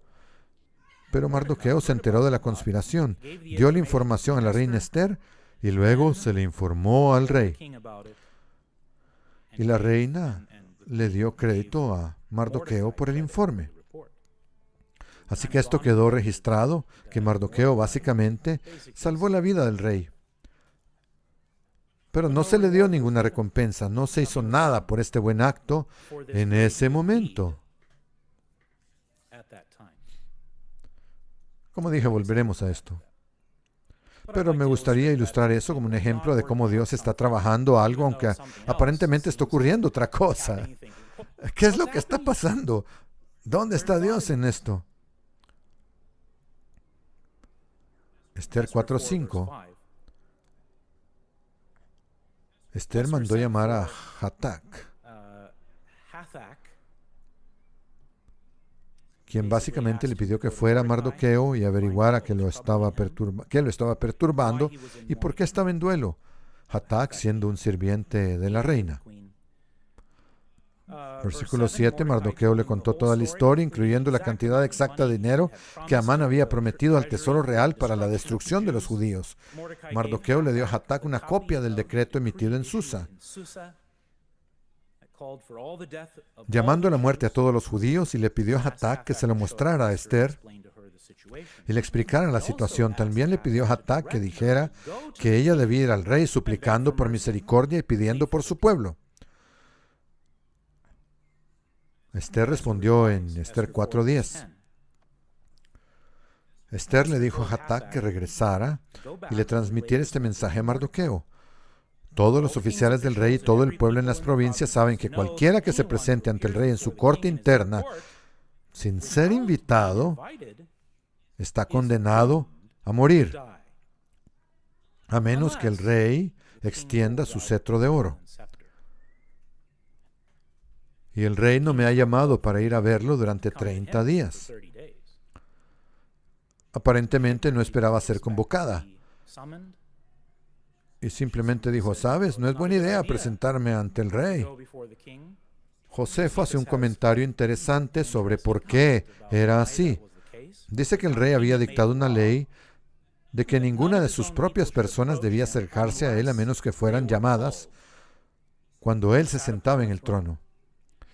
Pero Mardoqueo se enteró de la conspiración, dio la información a la reina Esther y luego se le informó al rey. Y la reina le dio crédito a Mardoqueo por el informe. Así que esto quedó registrado, que Mardoqueo básicamente salvó la vida del rey. Pero no se le dio ninguna recompensa, no se hizo nada por este buen acto en ese momento. Como dije, volveremos a esto. Pero me gustaría ilustrar eso como un ejemplo de cómo Dios está trabajando algo, aunque aparentemente está ocurriendo otra cosa. ¿Qué es lo que está pasando? ¿Dónde está Dios en esto? Esther 4:5. Esther mandó llamar a Hatak, quien básicamente le pidió que fuera a Mardoqueo y averiguara qué lo estaba perturbando y por qué estaba en duelo. Hatak siendo un sirviente de la reina. Versículo 7, Mardoqueo le contó toda la historia, incluyendo la cantidad exacta de dinero que Amán había prometido al tesoro real para la destrucción de los judíos. Mardoqueo le dio a Hatak una copia del decreto emitido en Susa, llamando a la muerte a todos los judíos, y le pidió a Hatak que se lo mostrara a Esther y le explicara la situación. También le pidió a Hatak que dijera que ella debía ir al rey suplicando por misericordia y pidiendo por su pueblo. Esther respondió en Esther 4:10. Esther le dijo a Hatak que regresara y le transmitiera este mensaje a Mardoqueo. Todos los oficiales del rey y todo el pueblo en las provincias saben que cualquiera que se presente ante el rey en su corte interna, sin ser invitado, está condenado a morir, a menos que el rey extienda su cetro de oro. Y el rey no me ha llamado para ir a verlo durante 30 días. Aparentemente no esperaba ser convocada. y simplemente dijo, ¿sabes? No es buena idea presentarme ante el rey. Josefo hace un comentario interesante sobre por qué era así. Dice que el rey había dictado una ley de que ninguna de sus propias personas debía acercarse a él a menos que fueran llamadas cuando él se sentaba en el trono.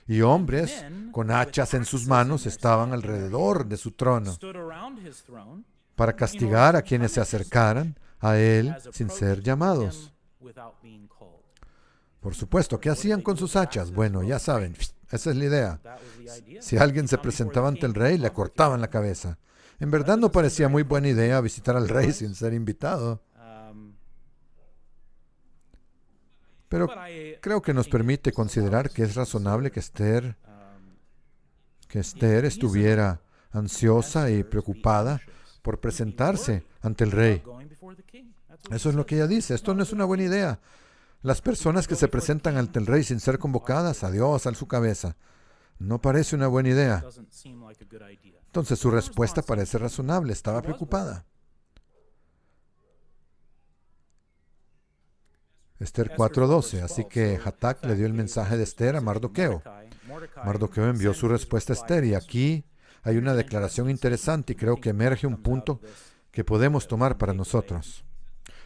Y hombres con hachas en sus manos estaban alrededor de su trono para castigar a quienes se acercaran a él sin ser llamados. Por supuesto, ¿qué hacían con sus hachas? Bueno, ya saben, esa es la idea. Si alguien se presentaba ante el rey, le cortaban la cabeza. En verdad no parecía muy buena idea visitar al rey sin ser invitado. Pero creo que nos permite considerar que es razonable que Esther estuviera ansiosa y preocupada por presentarse ante el rey. Eso es lo que ella dice. Esto no es una buena idea. Las personas que se presentan ante el rey sin ser convocadas, adiós a su cabeza. No parece una buena idea. Entonces su respuesta parece razonable. Estaba preocupada. Esther 4:12. Así que Hatak le dio el mensaje de Esther a Mardoqueo. Mardoqueo envió su respuesta a Esther y aquí hay una declaración interesante y creo que emerge un punto que podemos tomar para nosotros.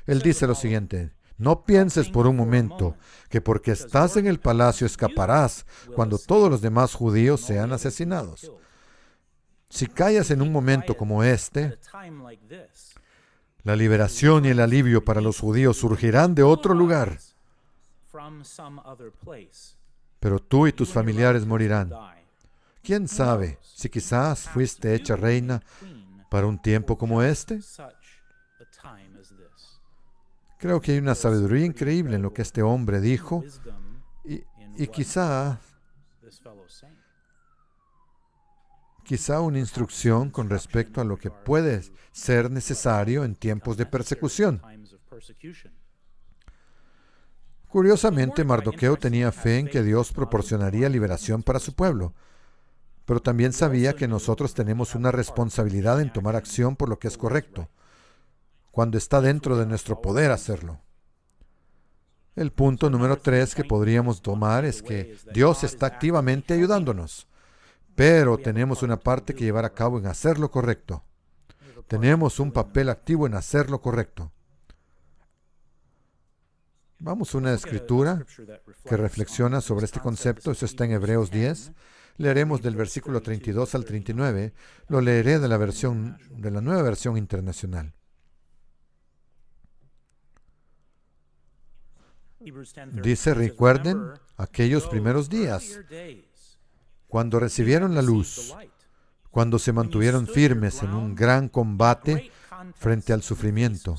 Él dice lo siguiente: no pienses por un momento que porque estás en el palacio escaparás cuando todos los demás judíos sean asesinados. Si callas en un momento como este, la liberación y el alivio para los judíos surgirán de otro lugar, pero tú y tus familiares morirán. ¿Quién sabe si quizás fuiste hecha reina para un tiempo como este? Creo que hay una sabiduría increíble en lo que este hombre dijo y quizá una instrucción con respecto a lo que puede ser necesario en tiempos de persecución. Curiosamente, Mardoqueo tenía fe en que Dios proporcionaría liberación para su pueblo, pero también sabía que nosotros tenemos una responsabilidad en tomar acción por lo que es correcto, cuando está dentro de nuestro poder hacerlo. El punto número 3 que podríamos tomar es que Dios está activamente ayudándonos, pero tenemos una parte que llevar a cabo en hacer lo correcto. Tenemos un papel activo en hacer lo correcto. Vamos a una escritura que reflexiona sobre este concepto. Eso está en Hebreos 10. Leeremos del versículo 32 al 39. Lo leeré de la nueva versión internacional. Dice, recuerden aquellos primeros días, cuando recibieron la luz, cuando se mantuvieron firmes en un gran combate frente al sufrimiento.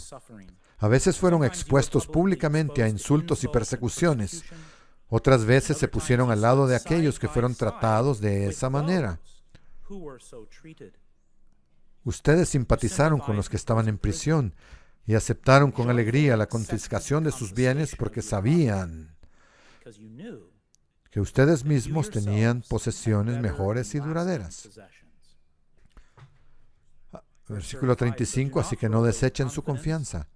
A veces fueron expuestos públicamente a insultos y persecuciones. Otras veces se pusieron al lado de aquellos que fueron tratados de esa manera. Ustedes simpatizaron con los que estaban en prisión y aceptaron con alegría la confiscación de sus bienes porque sabían que ustedes mismos tenían posesiones mejores y duraderas. Versículo 35, así que no desechen su confianza,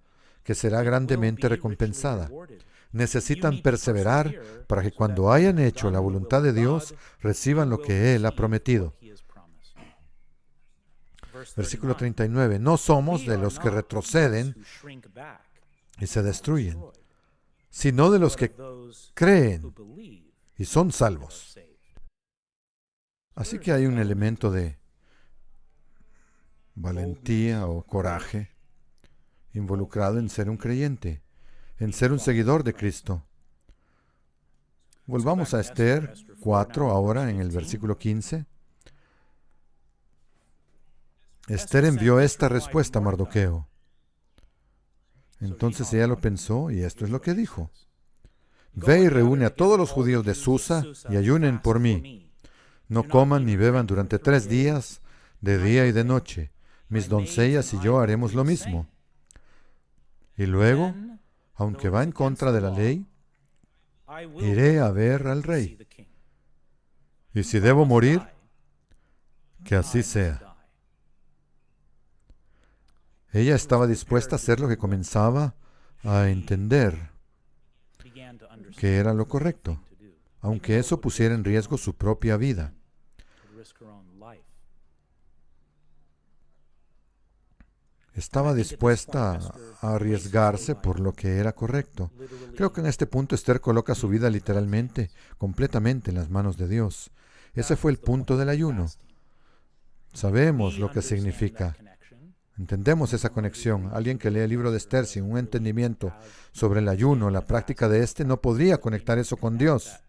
que será grandemente recompensada. Necesitan perseverar para que cuando hayan hecho la voluntad de Dios, reciban lo que Él ha prometido. Versículo 39, no somos de los que retroceden y se destruyen, sino de los que creen y son salvos. Así que hay un elemento de valentía o coraje involucrado en ser un creyente, en ser un seguidor de Cristo. Volvamos a Esther 4 ahora en el versículo 15. Esther envió esta respuesta a Mardoqueo. Entonces ella lo pensó y esto es lo que dijo. Ve y reúne a todos los judíos de Susa y ayunen por mí. No coman ni beban durante 3 días, de día y de noche. Mis doncellas y yo haremos lo mismo. Y luego, aunque va en contra de la ley, iré a ver al rey. Y si debo morir, que así sea. Ella estaba dispuesta a hacer lo que comenzaba a entender que era lo correcto, aunque eso pusiera en riesgo su propia vida. Estaba dispuesta a arriesgarse por lo que era correcto. Creo que en este punto Esther coloca su vida literalmente, completamente en las manos de Dios. Ese fue el punto del ayuno. Sabemos lo que significa. Entendemos esa conexión. Alguien que lee el libro de Esther sin un entendimiento sobre el ayuno, la práctica de este, no podría conectar eso con Dios.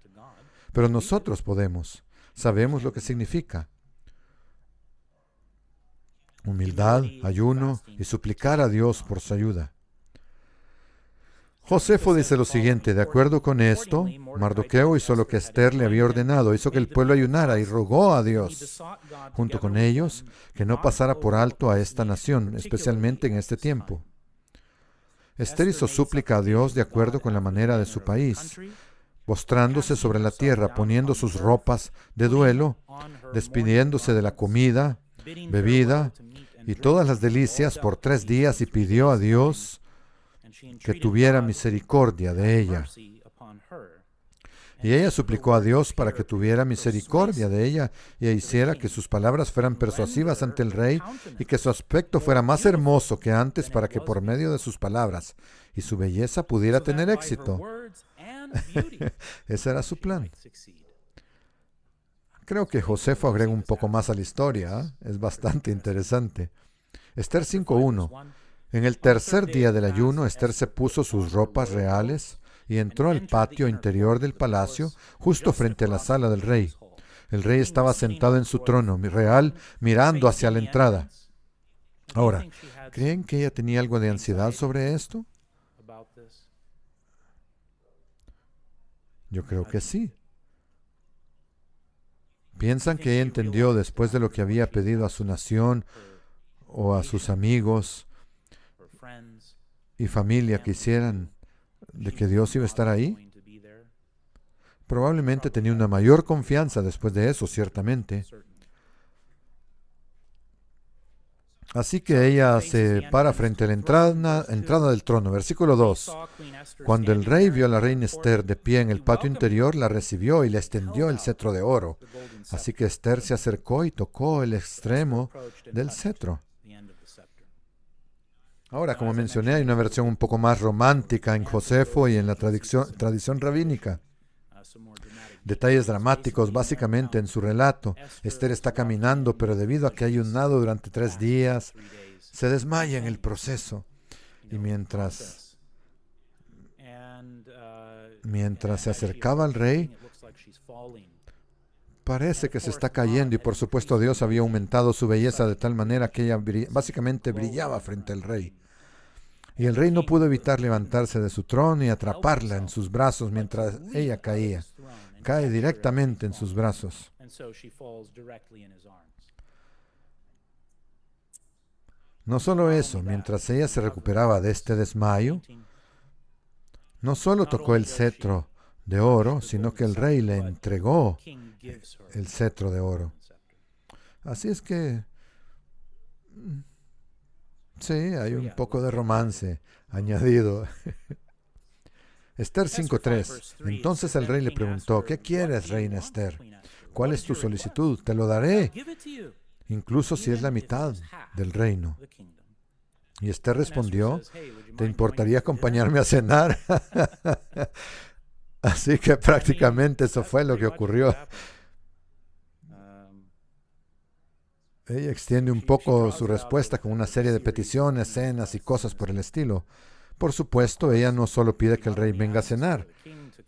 Pero nosotros podemos. Sabemos lo que significa. Humildad, ayuno y suplicar a Dios por su ayuda. Josefo dice lo siguiente: de acuerdo con esto, Mardoqueo hizo lo que Esther le había ordenado, hizo que el pueblo ayunara y rogó a Dios, junto con ellos, que no pasara por alto a esta nación, especialmente en este tiempo. Esther hizo súplica a Dios de acuerdo con la manera de su país, postrándose sobre la tierra, poniendo sus ropas de duelo, despidiéndose de la comida, bebida y todas las delicias por 3 días, y pidió a Dios que tuviera misericordia de ella. Y ella suplicó a Dios para que tuviera misericordia de ella y hiciera que sus palabras fueran persuasivas ante el rey y que su aspecto fuera más hermoso que antes, para que por medio de sus palabras y su belleza pudiera tener éxito. Ese era su plan. Creo que Josefo agrega un poco más a la historia. Es bastante interesante. Esther 5:1. En el tercer día del ayuno, Esther se puso sus ropas reales y entró al patio interior del palacio, justo frente a la sala del rey. El rey estaba sentado en su trono real, mirando hacia la entrada. Ahora, ¿creen que ella tenía algo de ansiedad sobre esto? Yo creo que sí. ¿Piensan que ella entendió, después de lo que había pedido a su nación o a sus amigos y familia que hicieran, de que Dios iba a estar ahí? Probablemente tenía una mayor confianza después de eso, ciertamente. Así que ella se para frente a la entrada del trono. Versículo 2. Cuando el rey vio a la reina Esther de pie en el patio interior, la recibió y le extendió el cetro de oro. Así que Esther se acercó y tocó el extremo del cetro. Ahora, como mencioné, hay una versión un poco más romántica en Josefo y en la tradición rabínica. Detalles dramáticos básicamente en su relato. Esther está caminando, pero debido a que ha ayunado durante 3 días, se desmaya en el proceso. Y mientras se acercaba al rey, parece que se está cayendo, y por supuesto Dios había aumentado su belleza de tal manera que ella básicamente brillaba frente al rey. Y el rey no pudo evitar levantarse de su trono y atraparla en sus brazos mientras ella caía. Cae directamente en sus brazos. No solo eso, mientras ella se recuperaba de este desmayo, no solo tocó el cetro de oro, sino que el rey le entregó el cetro de oro. Así es que sí, hay un poco de romance añadido. Esther 5:3. Entonces el rey le preguntó: ¿qué quieres, reina Esther? ¿Cuál es tu solicitud? Te lo daré, incluso si es la mitad del reino. Y Esther respondió: ¿te importaría acompañarme a cenar? Así que prácticamente eso fue lo que ocurrió. Ella extiende un poco su respuesta con una serie de peticiones, cenas y cosas por el estilo. Por supuesto, ella no solo pide que el rey venga a cenar,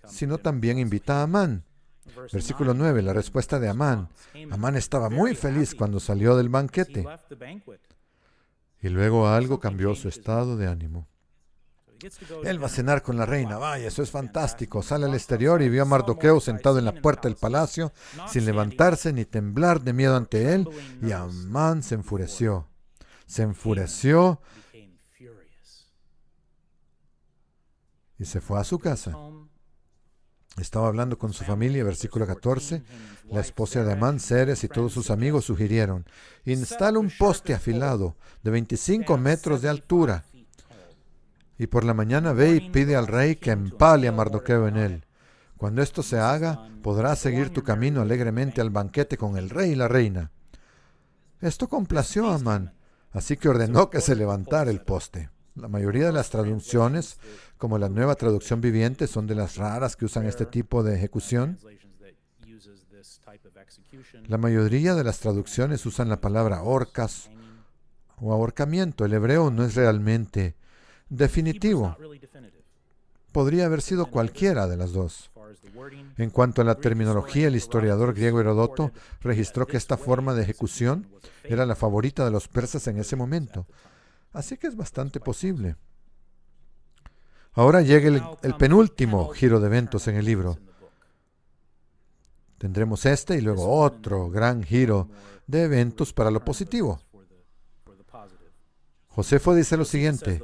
sino también invita a Amán. Versículo 9, la respuesta de Amán. Amán estaba muy feliz cuando salió del banquete. Y luego algo cambió su estado de ánimo. Él va a cenar con la reina. Vaya, eso es fantástico. Sale al exterior y vio a Mardoqueo sentado en la puerta del palacio, sin levantarse ni temblar de miedo ante él, y Amán se enfureció. Se enfureció y se fue a su casa. Estaba hablando con su familia, versículo 14. La esposa de Amán, Zeres y todos sus amigos sugirieron: instala un poste afilado de 25 metros de altura y por la mañana ve y pide al rey que empale a Mardoqueo en él. Cuando esto se haga, podrás seguir tu camino alegremente al banquete con el rey y la reina. Esto complació a Amán, así que ordenó que se levantara el poste. La mayoría de las traducciones, como la Nueva Traducción Viviente, son de las raras que usan este tipo de ejecución. La mayoría de las traducciones usan la palabra horcas o ahorcamiento. El hebreo no es realmente definitivo. Podría haber sido cualquiera de las dos. En cuanto a la terminología, el historiador griego Heródoto registró que esta forma de ejecución era la favorita de los persas en ese momento. Así que es bastante posible. Ahora llega el penúltimo giro de eventos en el libro. Tendremos este y luego otro gran giro de eventos para lo positivo. Josefo dice lo siguiente: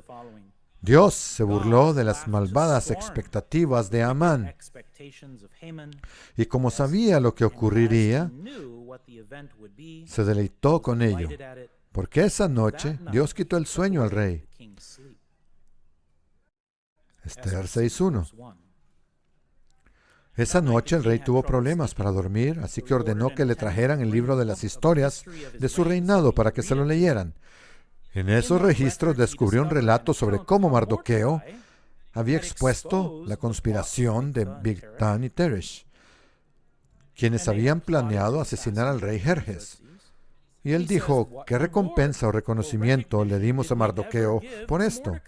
Dios se burló de las malvadas expectativas de Amán, y como sabía lo que ocurriría, se deleitó con ello, porque esa noche Dios quitó el sueño al rey. Esther 6:1. Esa noche el rey tuvo problemas para dormir, así que ordenó que le trajeran el libro de las historias de su reinado para que se lo leyeran. En esos registros descubrió un relato sobre cómo Mardoqueo había expuesto la conspiración de Bigtán y Teresh, quienes habían planeado asesinar al rey Jerjes. Y él dijo: ¿qué recompensa o reconocimiento le dimos a Mardoqueo por esto?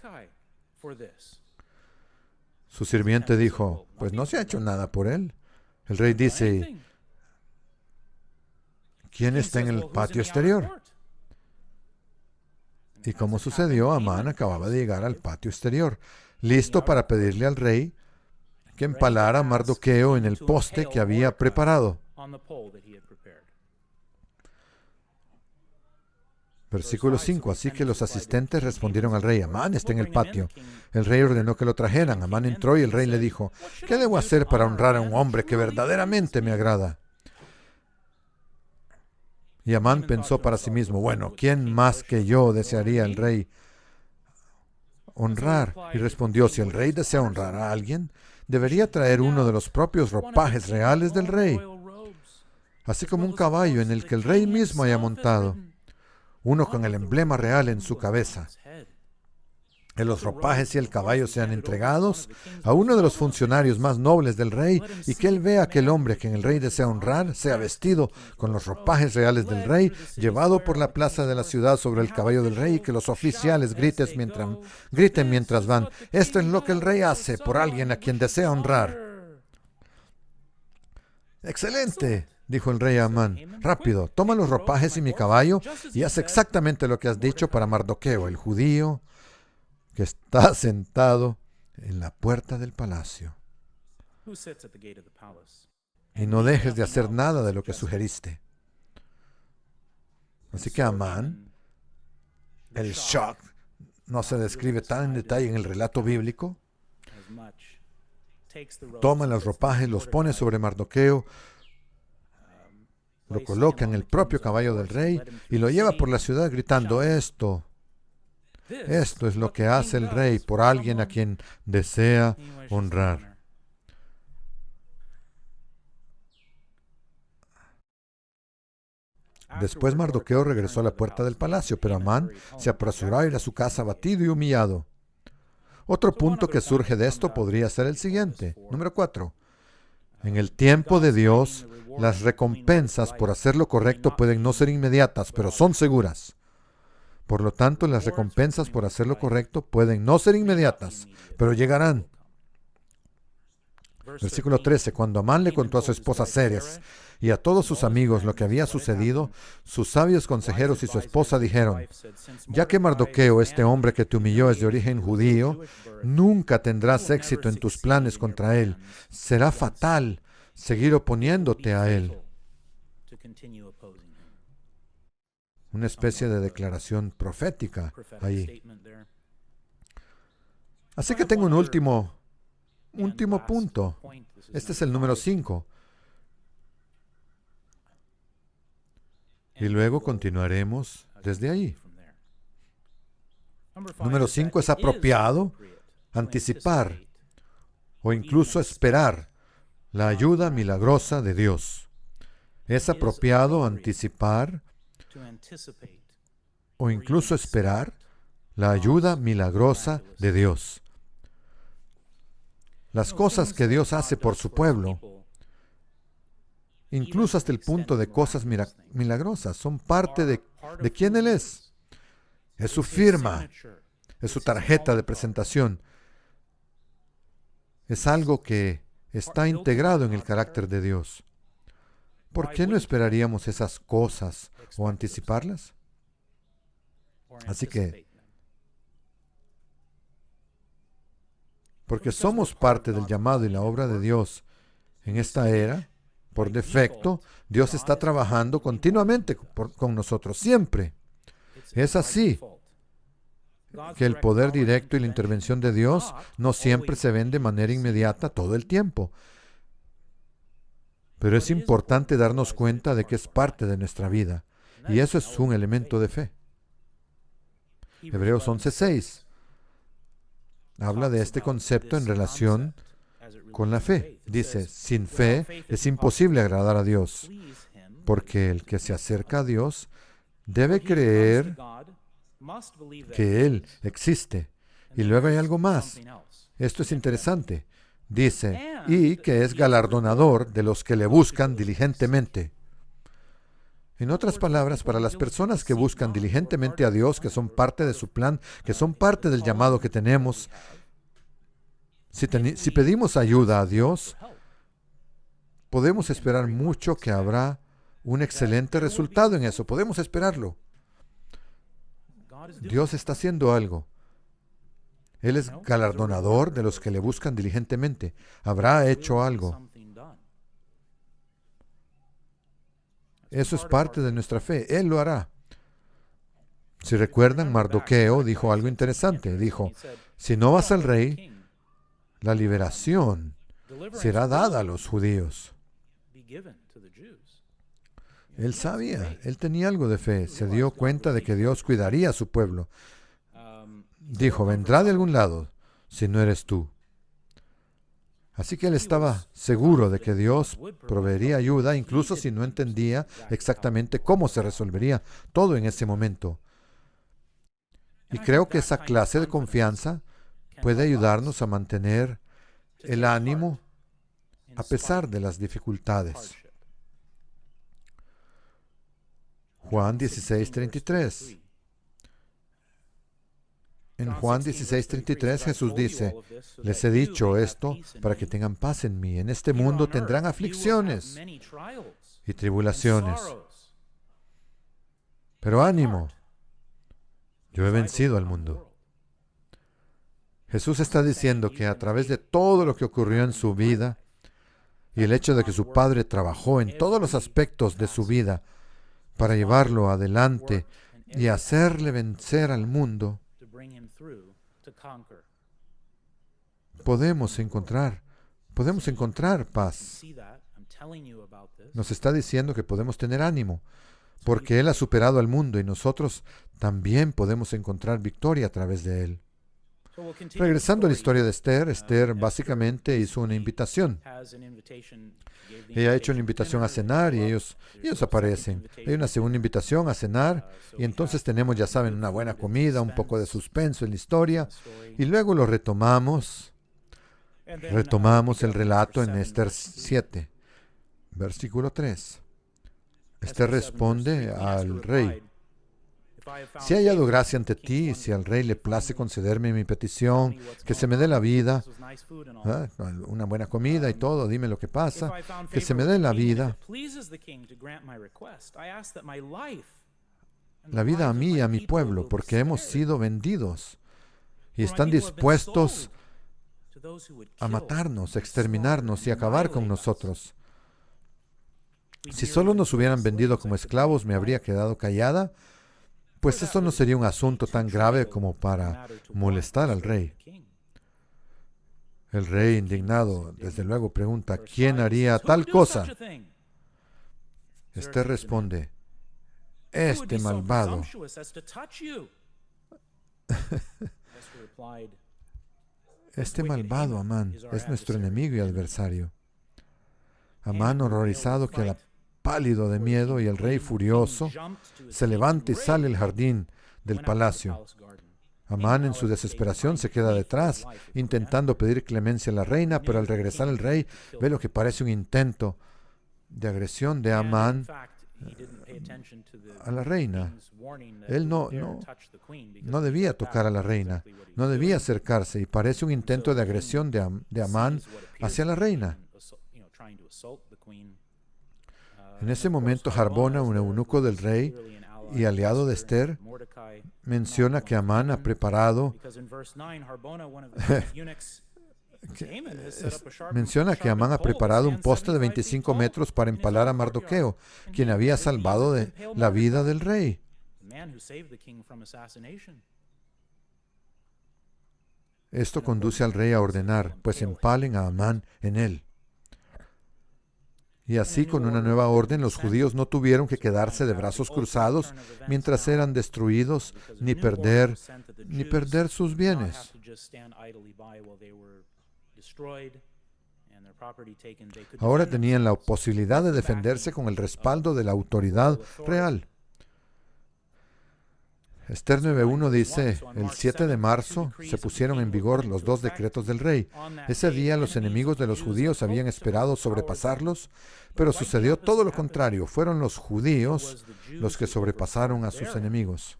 Su sirviente dijo: pues no se ha hecho nada por él. El rey dice: ¿quién está en el patio exterior? Y como sucedió, Amán acababa de llegar al patio exterior, listo para pedirle al rey que empalara a Mardoqueo en el poste que había preparado. Versículo 5. Así que los asistentes respondieron al rey: Amán está en el patio. El rey ordenó que lo trajeran. Amán entró y el rey le dijo: ¿qué debo hacer para honrar a un hombre que verdaderamente me agrada? Y Amán pensó para sí mismo: bueno, ¿quién más que yo desearía el rey honrar? Y respondió: si el rey desea honrar a alguien, debería traer uno de los propios ropajes reales del rey, así como un caballo en el que el rey mismo haya montado, uno con el emblema real en su cabeza. Que los ropajes y el caballo sean entregados a uno de los funcionarios más nobles del rey, y que él vea que el hombre que en el rey desea honrar sea vestido con los ropajes reales del rey, llevado por la plaza de la ciudad sobre el caballo del rey, y que los oficiales griten mientras van: esto es lo que el rey hace por alguien a quien desea honrar. ¡Excelente!, dijo el rey a Amán. Rápido, toma los ropajes y mi caballo y haz exactamente lo que has dicho para Mardoqueo, el judío que está sentado en la puerta del palacio. Y no dejes de hacer nada de lo que sugeriste. Así que Amán, el shock no se describe tan en detalle en el relato bíblico. Toma los ropajes, los pone sobre Mardoqueo, lo coloca en el propio caballo del rey y lo lleva por la ciudad gritando: esto es lo que hace el rey por alguien a quien desea honrar. Después Mardoqueo regresó a la puerta del palacio, pero Amán se apresuró a ir a su casa abatido y humillado. Otro punto que surge de esto podría ser el siguiente. Número 4. En el tiempo de Dios, las recompensas por hacer lo correcto pueden no ser inmediatas, pero son seguras. Por lo tanto, las recompensas por hacer lo correcto pueden no ser inmediatas, pero llegarán. Versículo 13. Cuando Amán le contó a su esposa Zeres y a todos sus amigos lo que había sucedido, sus sabios consejeros y su esposa dijeron: ya que Mardoqueo, este hombre que te humilló, es de origen judío, nunca tendrás éxito en tus planes contra él. Será fatal seguir oponiéndote a él. Una especie de declaración profética ahí. Así que tengo un último último punto. Este es el número 5. Y luego continuaremos desde ahí. Número 5 es apropiado anticipar o incluso esperar la ayuda milagrosa de Dios. Es apropiado anticipar o incluso esperar la ayuda milagrosa de Dios. Las cosas que Dios hace por su pueblo, incluso hasta el punto de cosas milagrosas, son parte de quién Él es. Es su firma, es su tarjeta de presentación. Es algo que está integrado en el carácter de Dios. ¿Por qué no esperaríamos esas cosas o anticiparlas? Así que, porque somos parte del llamado y la obra de Dios en esta era, por defecto, Dios está trabajando continuamente con nosotros, siempre. Es así que el poder directo y la intervención de Dios no siempre se ven de manera inmediata todo el tiempo. Pero es importante darnos cuenta de que es parte de nuestra vida. Y eso es un elemento de fe. Hebreos 11:6 habla de este concepto en relación con la fe. Dice, sin fe es imposible agradar a Dios, porque el que se acerca a Dios debe creer que Él existe. Y luego hay algo más. Esto es interesante. Dice, y que es galardonador de los que le buscan diligentemente. En otras palabras, para las personas que buscan diligentemente a Dios, que son parte de su plan, que son parte del llamado que tenemos, si pedimos ayuda a Dios, podemos esperar mucho que habrá un excelente resultado en eso. Podemos esperarlo. Dios está haciendo algo. Él es galardonador de los que le buscan diligentemente. Habrá hecho algo. Eso es parte de nuestra fe. Él lo hará. Si recuerdan, Mardoqueo dijo algo interesante. Dijo, si no vas al rey, la liberación será dada a los judíos. Él sabía, él tenía algo de fe. Se dio cuenta de que Dios cuidaría a su pueblo. Dijo, vendrá de algún lado, si no eres tú. Así que él estaba seguro de que Dios proveería ayuda, incluso si no entendía exactamente cómo se resolvería todo en ese momento. Y creo que esa clase de confianza puede ayudarnos a mantener el ánimo a pesar de las dificultades. Juan 16:33. En Juan 16:33 Jesús dice, les he dicho esto para que tengan paz en mí. En este mundo tendrán aflicciones y tribulaciones. Pero ánimo, yo he vencido al mundo. Jesús está diciendo que a través de todo lo que ocurrió en su vida y el hecho de que su Padre trabajó en todos los aspectos de su vida para llevarlo adelante y hacerle vencer al mundo, podemos encontrar paz. Nos está diciendo que podemos tener ánimo, porque Él ha superado al mundo y nosotros también podemos encontrar victoria a través de Él. Regresando a la historia de Esther, Esther básicamente hizo una invitación. Ella ha hecho una invitación a cenar y ellos aparecen. Hay una segunda invitación a cenar y entonces tenemos, ya saben, una buena comida, un poco de suspenso en la historia y luego lo retomamos el relato en Esther 7, versículo 3. Esther responde al rey, si he hallado gracia ante ti, y si al rey le place concederme mi petición, que se me dé la vida, una buena comida y todo, dime lo que pasa, que se me dé la vida a mí y a mi pueblo, porque hemos sido vendidos y están dispuestos a matarnos, a exterminarnos y acabar con nosotros. Si solo nos hubieran vendido como esclavos, me habría quedado callada. Pues eso no sería un asunto tan grave como para molestar al rey. El rey, indignado, desde luego pregunta, ¿quién haría tal cosa? Esther responde, este malvado. Este malvado Amán es nuestro enemigo y adversario. Amán, horrorizado, queda pálido de miedo y el rey, furioso, se levanta y sale al jardín del palacio. Amán, en su desesperación, se queda detrás, intentando pedir clemencia a la reina, pero al regresar el rey ve lo que parece un intento de agresión de Amán a la reina. Él no debía tocar a la reina, no debía acercarse, y parece un intento de agresión de Amán hacia la reina. En ese momento, Harbona, un eunuco del rey y aliado de Esther, menciona que Amán ha preparado un poste de 25 metros para empalar a Mardoqueo, quien había salvado la vida del rey. Esto conduce al rey a ordenar, pues empalen a Amán en él. Y así, con una nueva orden, los judíos no tuvieron que quedarse de brazos cruzados mientras eran destruidos, ni perder sus bienes. Ahora tenían la posibilidad de defenderse con el respaldo de la autoridad real. Esther 9:1 dice, el 7 de marzo se pusieron en vigor los 2 decretos del rey. Ese día los enemigos de los judíos habían esperado sobrepasarlos, pero sucedió todo lo contrario. Fueron los judíos los que sobrepasaron a sus enemigos.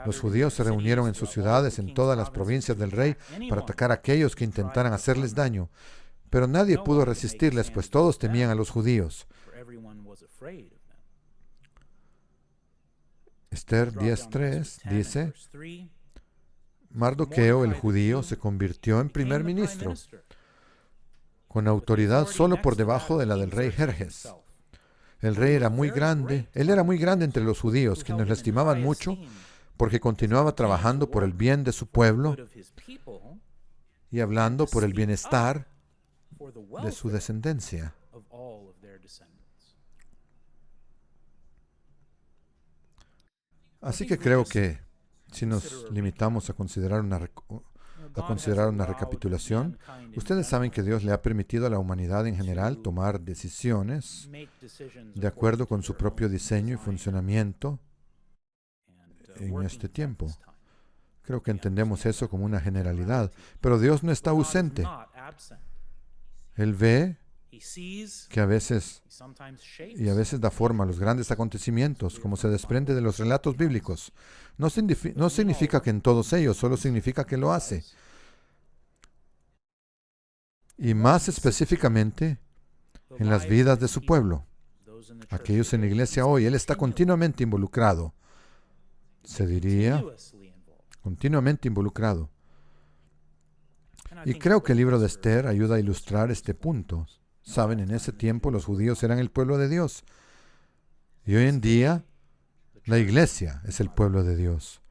Los judíos se reunieron en sus ciudades, en todas las provincias del rey, para atacar a aquellos que intentaran hacerles daño. Pero nadie pudo resistirles, pues todos temían a los judíos. Esther 10:3 dice, Mardoqueo, el judío, se convirtió en primer ministro, con autoridad solo por debajo de la del rey Jerjes. El rey era muy grande, él era muy grande entre los judíos, quienes lo estimaban mucho, porque continuaba trabajando por el bien de su pueblo y hablando por el bienestar de su descendencia. Así que creo que si nos limitamos a considerar una recapitulación, ustedes saben que Dios le ha permitido a la humanidad en general tomar decisiones de acuerdo con su propio diseño y funcionamiento en este tiempo. Creo que entendemos eso como una generalidad, pero Dios no está ausente. Él ve que a veces da forma a los grandes acontecimientos, como se desprende de los relatos bíblicos. No significa que en todos ellos, solo significa que lo hace. Y más específicamente, en las vidas de su pueblo. Aquellos en la iglesia hoy, Él está continuamente involucrado. Se diría, continuamente involucrado. Y creo que el libro de Esther ayuda a ilustrar este punto. Saben, en ese tiempo los judíos eran el pueblo de Dios. Y hoy en día, la iglesia es el pueblo de Dios.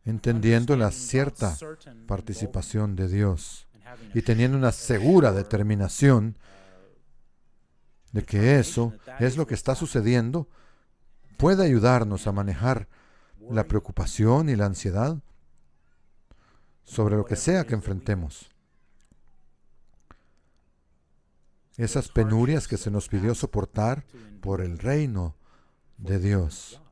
Entendiendo la cierta participación de Dios y teniendo una segura determinación de que eso es lo que está sucediendo, puede ayudarnos a manejar la preocupación y la ansiedad sobre lo que sea que enfrentemos. Esas penurias que se nos pidió soportar por el reino de Dios,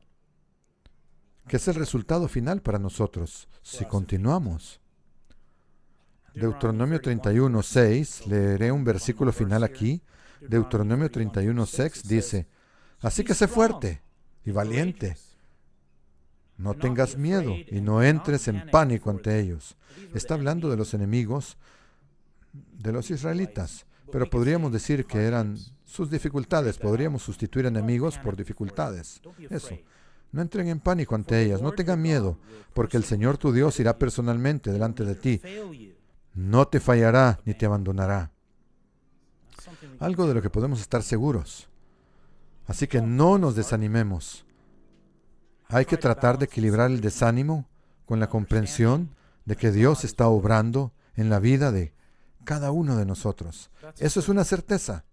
que es el resultado final para nosotros si continuamos. Deuteronomio 31:6, leeré un versículo final aquí. Deuteronomio 31:6 dice, así que sé fuerte y valiente. No tengas miedo y no entres en pánico ante ellos. Está hablando de los enemigos de los israelitas, pero podríamos decir que eran sus dificultades. Podríamos sustituir enemigos por dificultades. Eso. No entren en pánico ante ellas. No tengan miedo, porque el Señor tu Dios irá personalmente delante de ti. No te fallará ni te abandonará. Algo de lo que podemos estar seguros. Así que no nos desanimemos. Hay que tratar de equilibrar el desánimo con la comprensión de que Dios está obrando en la vida de cada uno de nosotros. Eso es una certeza.